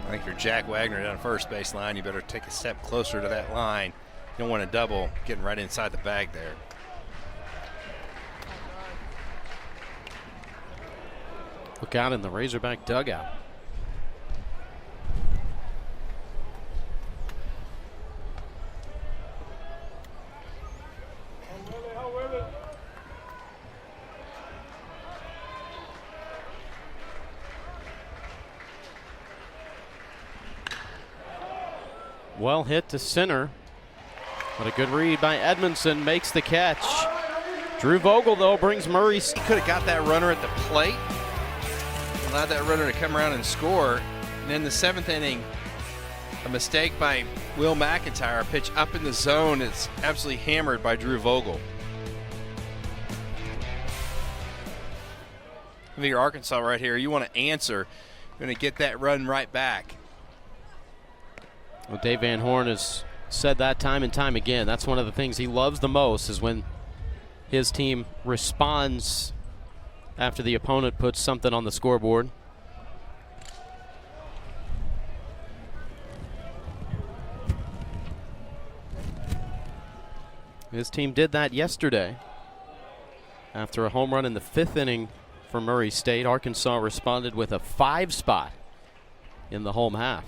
I think if you're Jack Wagner down first base line, you better take a step closer to that line. You don't want to double, getting right inside the bag there. Look out in the Razorback dugout. Well hit to center, but a good read by Edmondson makes the catch. Drew Vogel, though, brings Murray. He could have got that runner at the plate, allowed that runner to come around and score. And in the seventh inning, a mistake by Will McIntyre, a pitch up in the zone. It's absolutely hammered by Drew Vogel. I think Arkansas right here, you want to answer, you're going to get that run right back. Well, Dave Van Horn has said that time and time again. That's one of the things he loves the most, is when his team responds after the opponent puts something on the scoreboard. His team did that yesterday. After a home run in the fifth inning for Murray State, Arkansas responded with a 5 spot in the home half.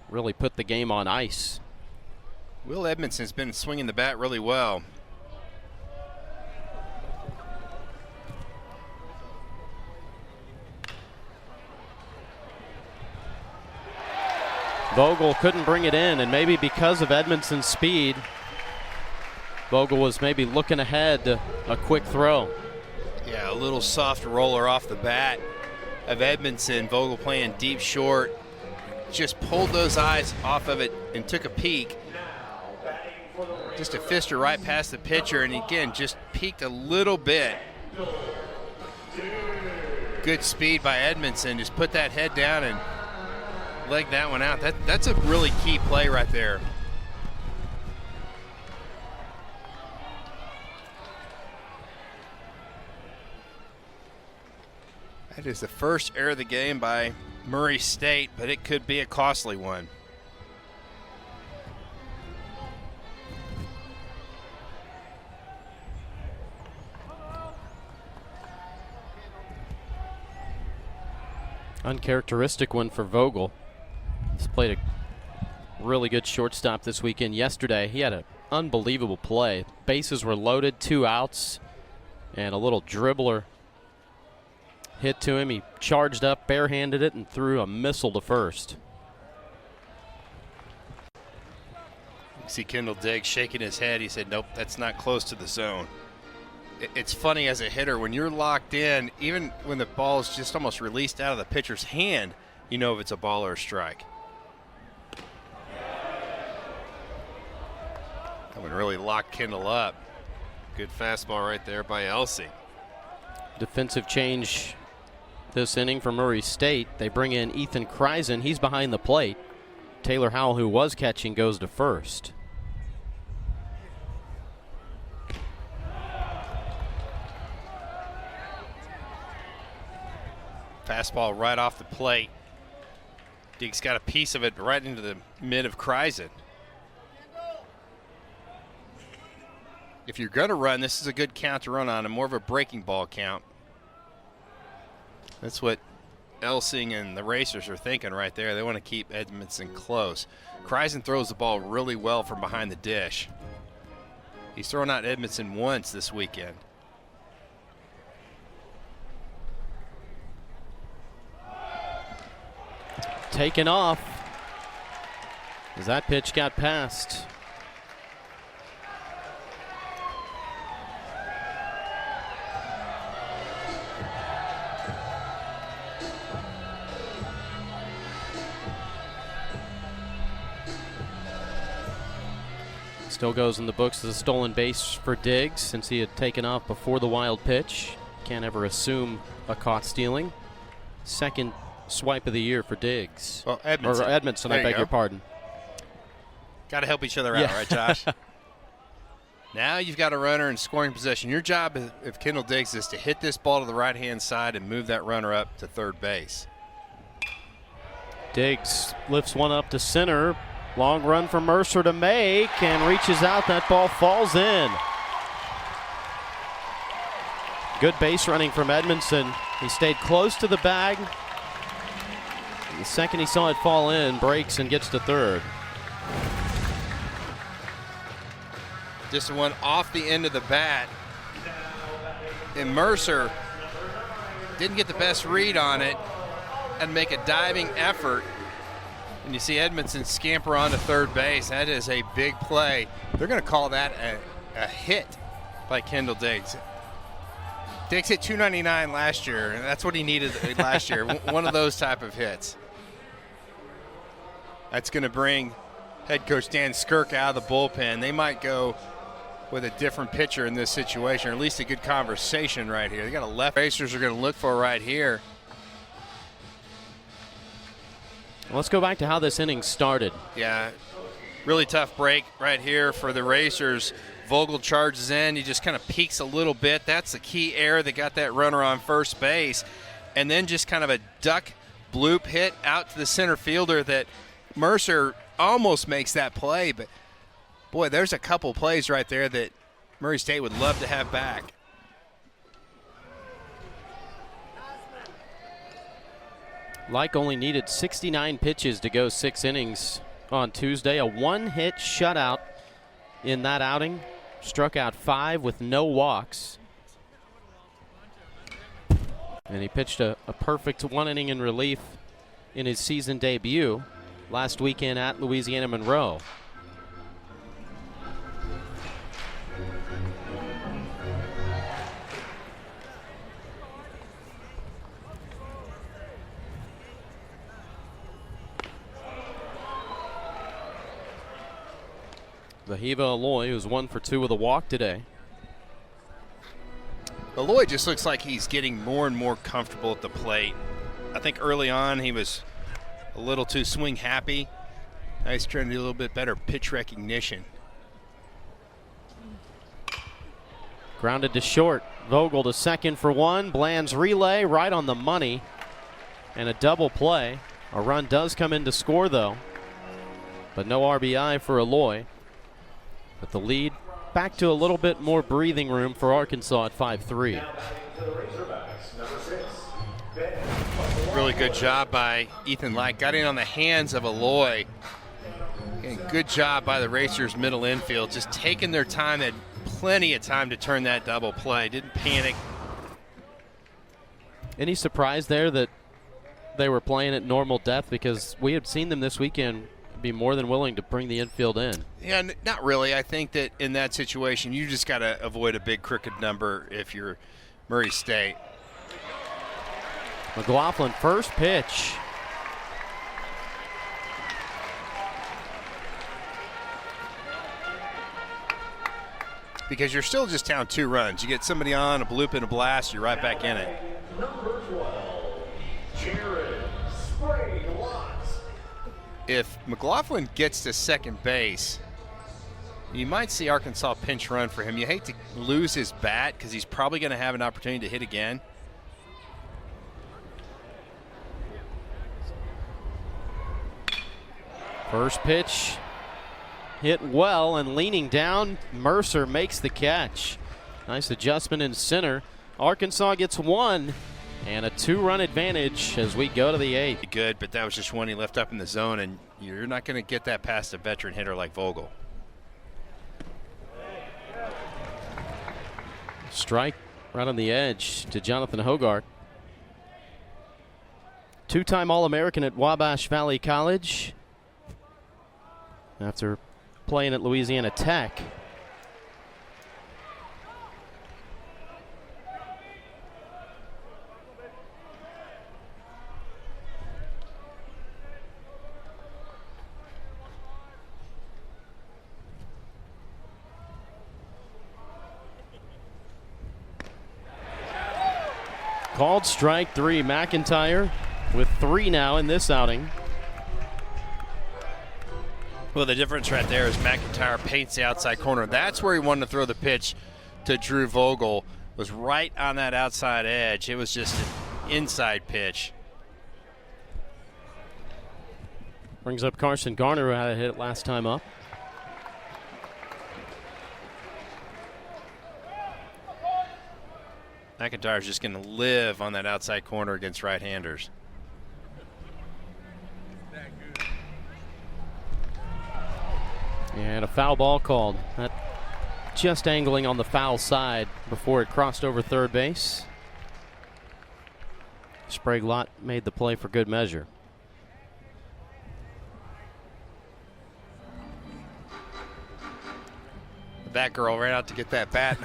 Really put the game on ice. Will Edmondson's been swinging the bat really well. Vogel couldn't bring it in, and maybe because of Edmondson's speed, Vogel was maybe looking ahead to a quick throw. Yeah, a little soft roller off the bat of Edmondson. Vogel playing deep short. Just pulled those eyes off of it and took a peek. Just a fister right past the pitcher, and again, just peeked a little bit. Good speed by Edmondson. Just put that head down and leg that one out. That's a really key play right there. That is the first error of the game by Murray State, but it could be a costly one. Uncharacteristic one for Vogel. He's played a really good shortstop this weekend. Yesterday, he had an unbelievable play. Bases were loaded, 2 outs, and a little dribbler hit to him. He charged up, barehanded it, and threw a missile to first. You see Kendall Diggs shaking his head. He said, nope, that's not close to the zone. It's funny as a hitter, when you're locked in, even when the ball is just almost released out of the pitcher's hand, you know if it's a ball or a strike. That would really lock Kendall up. Good fastball right there by Elsing. Defensive change this inning for Murray State. They bring in Ethan Kreisen. He's behind the plate. Taylor Howell, who was catching, goes to first. Fastball right off the plate. Diggs got a piece of it right into the mid of Kreisen. If you're going to run, this is a good count to run on, and more of a breaking ball count. That's what Elsing and the Racers are thinking right there. They want to keep Edmondson close. Kreisen throws the ball really well from behind the dish. He's thrown out Edmondson once this weekend. Taken off as that pitch got past. Still goes in the books as a stolen base for Diggs since he had taken off before the wild pitch. Can't ever assume a caught stealing. Second swipe of the year for Diggs. Well, Edmondson. Or Edmondson, I beg your pardon. Got to help each other out, right, Josh? Now you've got a runner in scoring position. Your job if Kendall Diggs is to hit this ball to the right-hand side and move that runner up to third base. Diggs lifts one up to center. Long run for Mercer to make and reaches out. That ball falls in. Good base running from Edmondson. He stayed close to the bag. The second he saw it fall in, breaks and gets to third. Just one off the end of the bat. And Mercer didn't get the best read on it and make a diving effort. And you see Edmondson scamper onto third base. That is a big play. They're going to call that a hit by Kendall Diggs. Diggs hit 299 last year, and that's what he needed last year. One of those type of hits. That's going to bring head coach Dan Skirk out of the bullpen. They might go with a different pitcher in this situation, or at least a good conversation right here. They got a left. Racers are going to look for right here. Let's go back to how this inning started. Yeah, really tough break right here for the Racers. Vogel charges in. He just kind of peeks a little bit. That's the key error that got that runner on first base. And then just kind of a duck bloop hit out to the center fielder that Mercer almost makes that play. But, boy, there's a couple plays right there that Murray State would love to have back. Like only needed 69 pitches to go 6 innings on Tuesday. A one-hit shutout in that outing. Struck out 5 with no walks. And he pitched a perfect 1 inning in relief in his season debut last weekend at Louisiana Monroe. Vahiva Aloy, who's 1 for 2 with a walk today. Aloy just looks like he's getting more and more comfortable at the plate. I think early on he was a little too swing happy. Now he's trying to do a little bit better pitch recognition. Grounded to short. Vogel to second for 1. Bland's relay right on the money. And a double play. A run does come in to score, though. But no RBI for Aloy. But the lead back to a little bit more breathing room for Arkansas at 5-3. Really good job by Ethan Light. Got in on the hands of Aloy. And good job by the Racers middle infield. Just taking their time. They had plenty of time to turn that double play. Didn't panic. Any surprise there that they were playing at normal depth? Because we had seen them this weekend be more than willing to bring the infield in. Yeah, not really. I think that in that situation, you just got to avoid a big crooked number if you're Murray State. McLaughlin, first pitch. because you're still just down 2 runs. You get somebody on, a bloop and a blast, you're right back in it. Number 12, Jared Sprague-Lotz. If McLaughlin gets to second base, you might see Arkansas pinch run for him. You hate to lose his bat because he's probably going to have an opportunity to hit again. First pitch hit well, and leaning down, Mercer makes the catch. Nice adjustment in center. Arkansas gets 1 and a 2-run advantage as we go to the 8th. Good, but that was just one he left up in the zone, and you're not going to get that past a veteran hitter like Vogel. Strike right on the edge to Jonathan Hogart. 2-time All-American at Wabash Valley College after playing at Louisiana Tech. Called strike 3. McIntyre with 3 now in this outing. Well, the difference right there is McIntyre paints the outside corner. That's where he wanted to throw the pitch to Drew Vogel. Was right on that outside edge. It was just an inside pitch. Brings up Carson Garner, who had a hit last time up. McIntyre's just going to live on that outside corner against right-handers. And a foul ball called. That just angling on the foul side before it crossed over third base. Sprague-Lott made the play for good measure. That girl ran out to get that bat.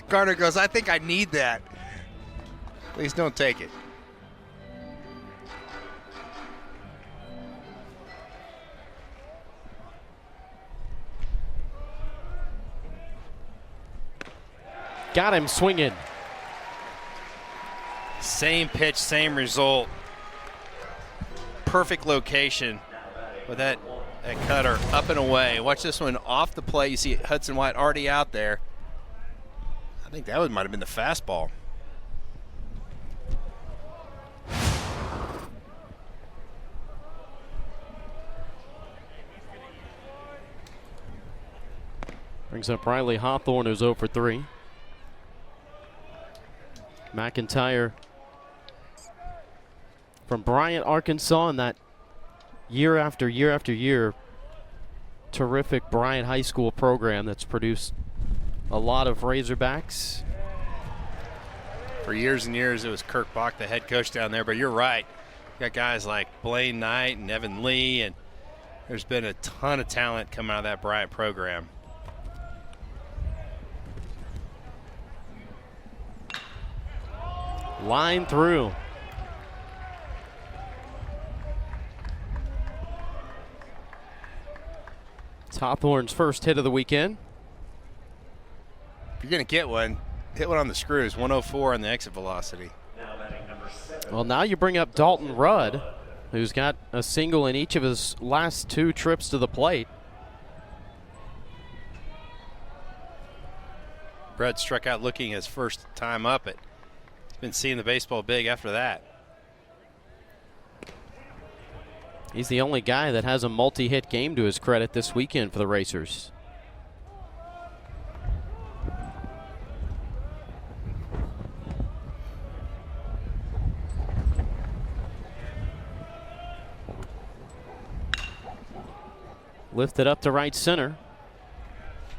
Garner goes, I think I need that. Please don't take it. Got him swinging. Same pitch, same result. Perfect location with that cutter up and away. Watch this one off the plate. You see Hudson White already out there. I think that might have been the fastball. Brings up Riley Hawthorne, who's 0 for 3. McIntyre from Bryant, Arkansas, in that year after year after year terrific Bryant High School program that's produced a lot of Razorbacks. For years and years, it was Kirk Bach, the head coach down there. But you're right. You got guys like Blaine Knight and Evan Lee, and there's been a ton of talent coming out of that Bryant program. Line through. It's Hawthorne's first hit of the weekend. If you're going to get one, hit one on the screws. 104 on the exit velocity. Well, now you bring up Dalton Rudd, who's got a single in each of his last 2 trips to the plate. Rudd struck out looking his first time up. He's been seeing the baseball big after that. He's the only guy that has a multi-hit game to his credit this weekend for the Racers. Lifted up to right center.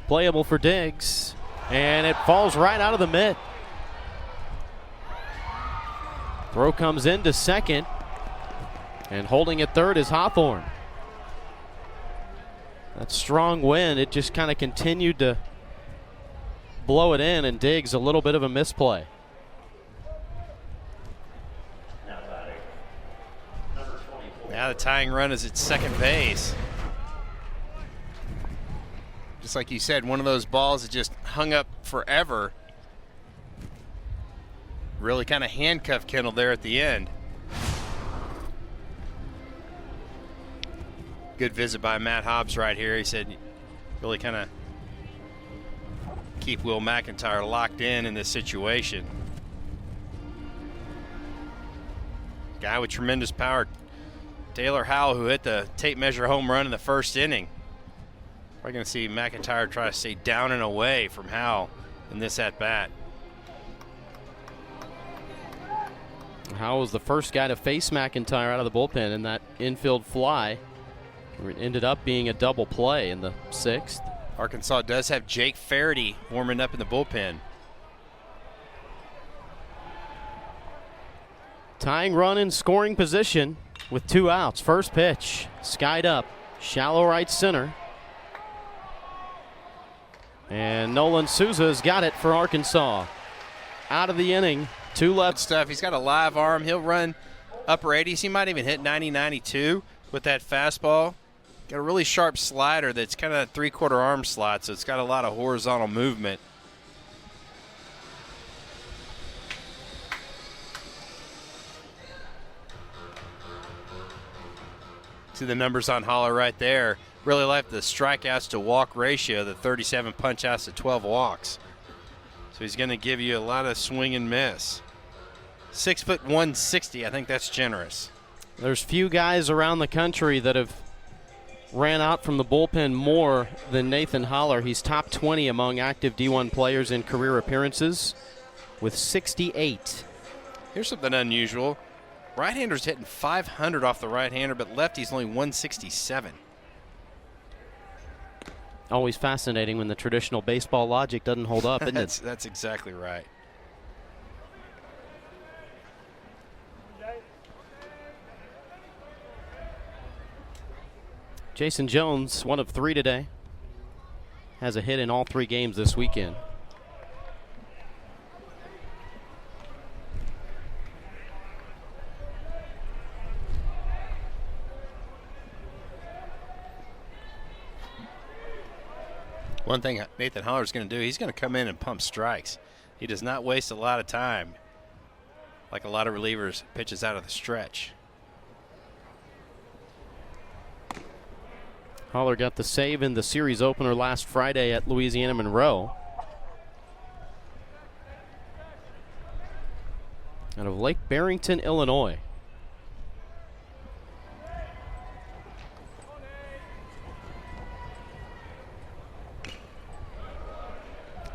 Playable for Diggs. And it falls right out of the mitt. Throw comes into second. And holding at third is Hawthorne. That strong wind, it just kind of continued to blow it in, and Diggs a little bit of a misplay. Now the tying run is at second base. just like you said, one of those balls that just hung up forever. Really kind of handcuffed Kendall there at the end. Good visit by Matt Hobbs right here. He said really kind of keep Will McIntyre locked in this situation. Guy with tremendous power, Taylor Howell, who hit the tape measure home run in the first inning. We're going to see McIntyre try to stay down and away from Howell in this at-bat. Howell was the first guy to face McIntyre out of the bullpen in that infield fly. It ended up being a double play in the 6th. Arkansas does have Jake Faraday warming up in the bullpen. Tying run in scoring position with 2 outs. First pitch, skied up, shallow right center. And Nolan Souza's got it for Arkansas. Out of the inning, 2 left. Good stuff. He's got a live arm. He'll run upper 80s. He might even hit 90, 92 with that fastball. Got a really sharp slider that's kind of a 3/4 arm slot, so it's got a lot of horizontal movement. See the numbers on Holler right there. Really like the strikeouts to walk ratio, the 37 punch outs to 12 walks. So he's going to give you a lot of swing and miss. 6 foot 160, I think that's generous. There's few guys around the country that have ran out from the bullpen more than Nathan Holler. He's top 20 among active D1 players in career appearances with 68. Here's something unusual. Right-hander's hitting 500 off the right-hander, but lefty's only 167. Always fascinating when the traditional baseball logic doesn't hold up, isn't it? That's exactly right. Jason Jones, 1 of 3 today, has a hit in all 3 games this weekend. One thing Nathan Holler's going to do, he's going to come in and pump strikes. He does not waste a lot of time like a lot of relievers pitches out of the stretch. Holler got the save in the series opener last Friday at Louisiana Monroe. Out of Lake Barrington, Illinois.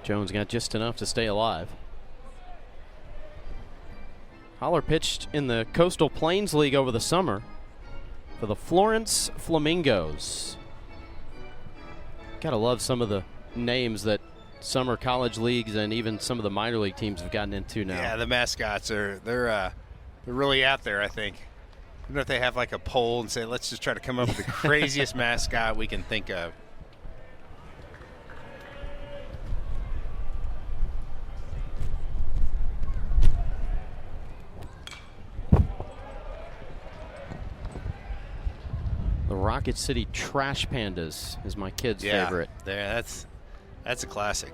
Jones got just enough to stay alive. Holler pitched in the Coastal Plains League over the summer for the Florence Flamingos. Gotta love some of the names that summer college leagues and even some of the minor league teams have gotten into now. Yeah, the mascots they're really out there, I think. I don't know if they have like a poll and say, let's just try to come up with the craziest mascot we can think of. The Rocket City Trash Pandas is my kid's favorite. Yeah, that's a classic.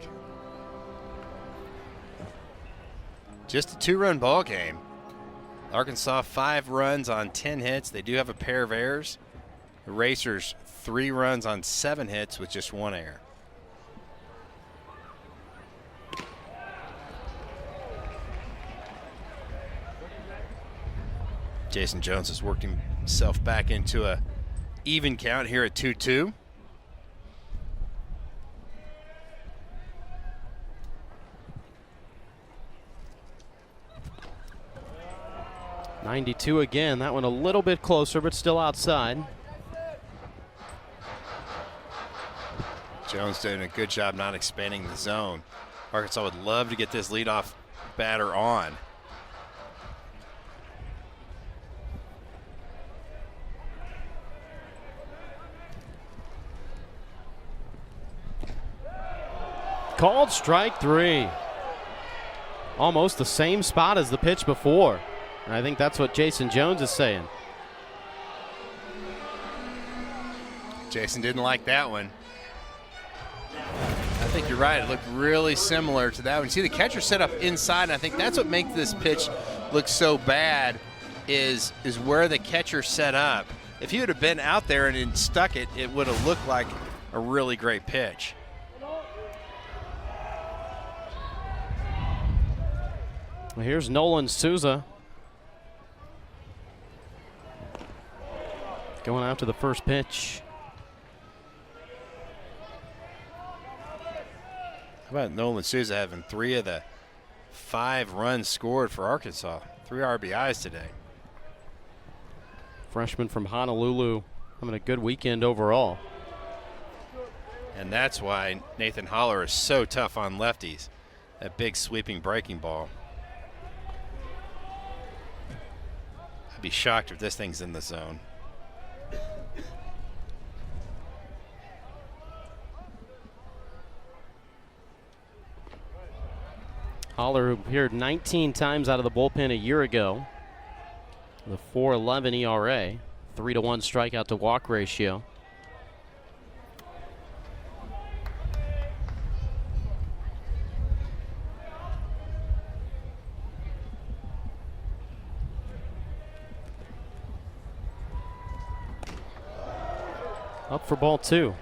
Just a 2-run ball game. Arkansas 5 runs on 10 hits. They do have a pair of errors. The Racers 3 runs on 7 hits with just 1 error. Jason Jones has worked himself back into a even count here at 2-2. .92 again. That one a little bit closer, but still outside. Jones doing a good job not expanding the zone. Arkansas would love to get this leadoff batter on. Called strike 3. Almost the same spot as the pitch before. And I think that's what Jason Jones is saying. Jason didn't like that one. I think you're right. It looked really similar to that one. See, the catcher set up inside, and I think that's what makes this pitch look so bad is where the catcher set up. If he would have been out there and stuck it, it would have looked like a really great pitch. Well, here's Nolan Souza going after the first pitch. How about Nolan Souza having 3 of the 5 runs scored for Arkansas? 3 RBIs today. Freshman from Honolulu having a good weekend overall. And that's why Nathan Holler is so tough on lefties. That big sweeping breaking ball. I'd be shocked if this thing's in the zone. Holler, who appeared 19 times out of the bullpen a year ago, the 4.11 ERA, 3-to-1 strikeout to walk ratio. Up for ball 2.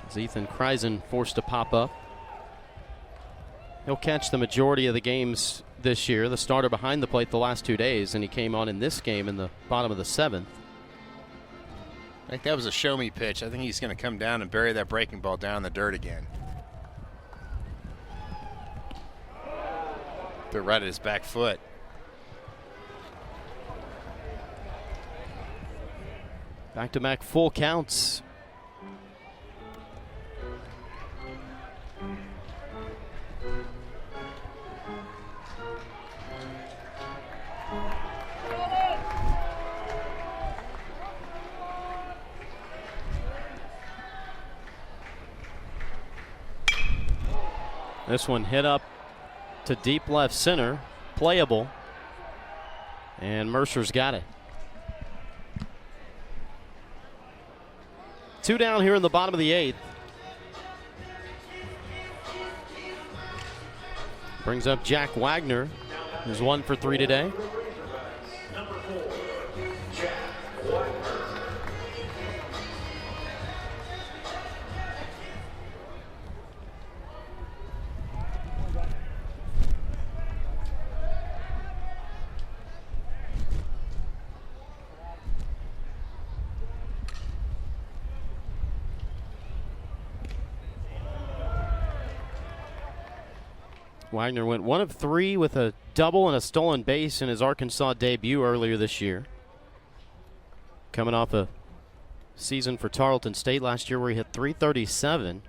As Ethan Kreisen forced to pop up. He'll catch the majority of the games this year. The starter behind the plate the last 2 days, and he came on in this game in the bottom of the 7th. I think that was a show me pitch. I think he's going to come down and bury that breaking ball down in the dirt again. They're right at his back foot. Back-to-back full counts. This one hit up to deep left center, playable, and Mercer's got it. 2 down here in the bottom of the 8th. Brings up Jack Wagner, who's 1 for 3 today. Number 4, Jack Wagner. Wagner went 1 of 3 with a double and a stolen base in his Arkansas debut earlier this year. Coming off a season for Tarleton State last year where he hit .337.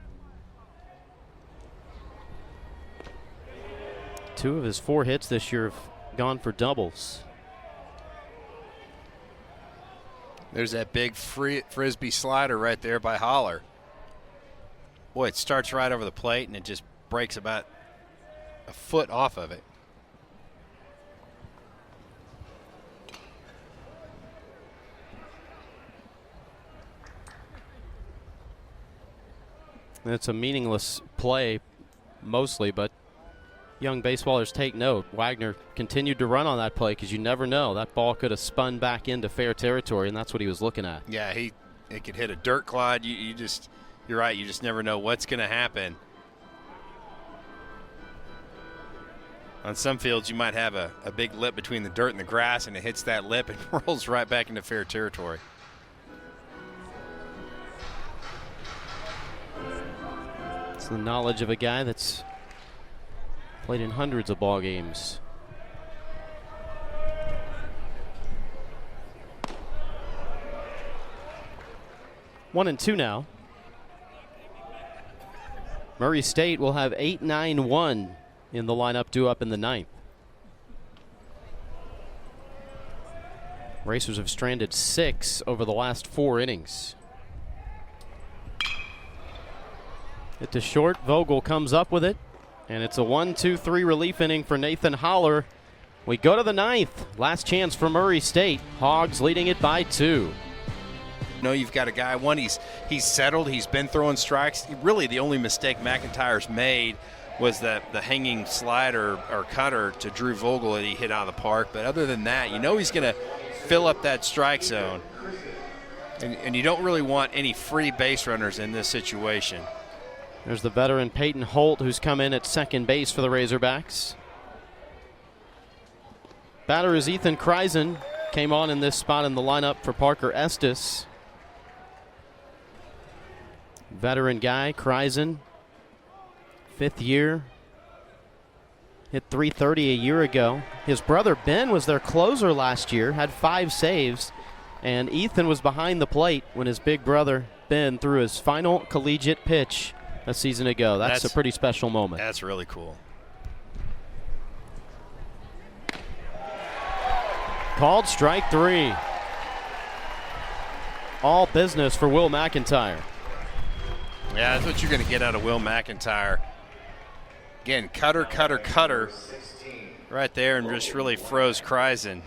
2 of his 4 hits this year have gone for doubles. There's that big frisbee slider right there by Holler. Boy, it starts right over the plate and it just breaks about a foot off of it. It's a meaningless play mostly, but young baseballers take note. Wagner continued to run on that play because you never know. That ball could have spun back into fair territory, and that's what he was looking at. Yeah, it could hit a dirt clod. You're right. You just never know what's going to happen. On some fields, you might have a big lip between the dirt and the grass, and it hits that lip and rolls right back into fair territory. It's the knowledge of a guy that's played in hundreds of ball games. One and two now. Murray State will have 8-9-1 in the lineup due up in the 9th. Racers have stranded 6 over the last 4 innings. Hit to short. Vogel comes up with it, and it's a 1-2-3 relief inning for Nathan Holler. We go to the 9th. Last chance for Murray State. Hogs leading it by 2. know you've got a guy, he's settled, he's been throwing strikes. Really the only mistake McIntyre's made was the hanging slider or cutter to Drew Vogel that he hit out of the park. But other than that, you know he's going to fill up that strike zone. And you don't really want any free base runners in this situation. There's the veteran Peyton Holt, who's come in at second base for the Razorbacks. Batter is Ethan Kreisen. Came on in this spot in the lineup for Parker Estes. Veteran guy, Kreisen. 5th year. Hit .330 a year ago. His brother Ben was their closer last year, had 5 saves. And Ethan was behind the plate when his big brother Ben threw his final collegiate pitch a season ago. That's a pretty special moment. That's really cool. Called strike 3. All business for Will McIntyre. Yeah, that's what you're going to get out of Will McIntyre. Again, cutter right there, and just really froze Kreisen.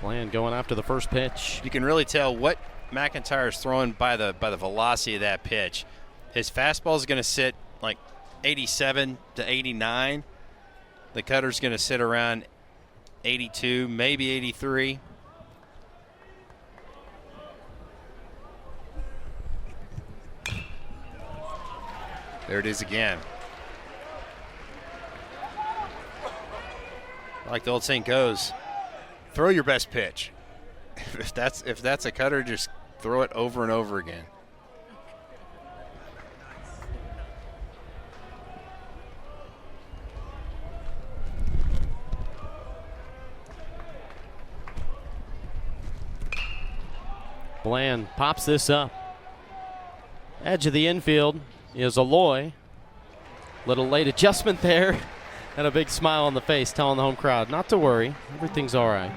Bland going after the first pitch. You can really tell what McIntyre is throwing by the velocity of that pitch. His fastball is going to sit like 87 to 89. The cutter's going to sit around 82, maybe 83. There it is again. Like the old saying goes, throw your best pitch. If that's a cutter, just throw it over and over again. Bland pops this up. Edge of the infield is Aloy. Little late adjustment there. And a big smile on the face telling the home crowd not to worry. Everything's all right.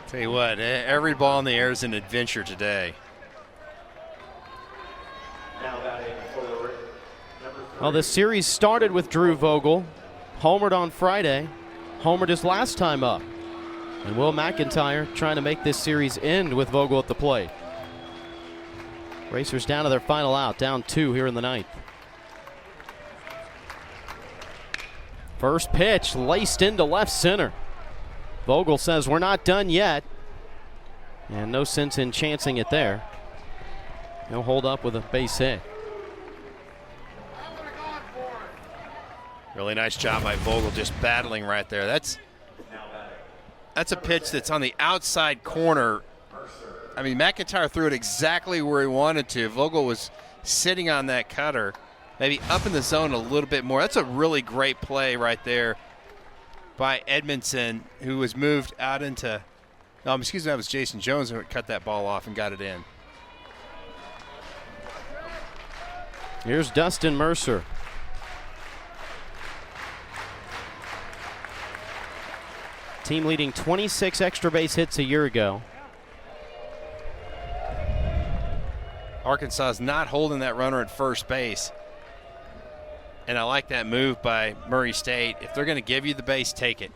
Tell you what, every ball in the air is an adventure today. Well, this series started with Drew Vogel. Homered on Friday. Homered his last time up. And Will McIntyre trying to make this series end with Vogel at the plate. Racers down to their final out, down 2 here in the 9th. First pitch laced into left center. Vogel says we're not done yet. And no sense in chancing it there. He'll hold up with a base hit. Really nice job by Vogel just battling right there. That's a pitch that's on the outside corner. I mean, McIntyre threw it exactly where he wanted to. Vogel was sitting on that cutter, maybe up in the zone a little bit more. That's a really great play right there by Edmondson, who was moved out into – no, excuse me, that was Jason Jones who cut that ball off and got it in. Here's Dustin Mercer. Team leading 26 extra base hits a year ago. Arkansas is not holding that runner at first base. And I like that move by Murray State. If they're going to give you the base, take it.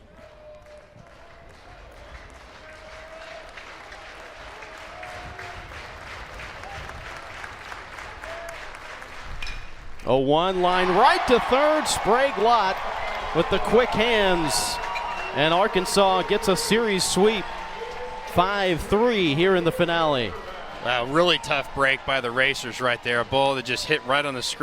A 1 line right to third. Sprague Lott with the quick hands. And Arkansas gets a series sweep. 5-3 here in the finale. Wow, really tough break by the Racers right there. A ball that just hit right on the screen.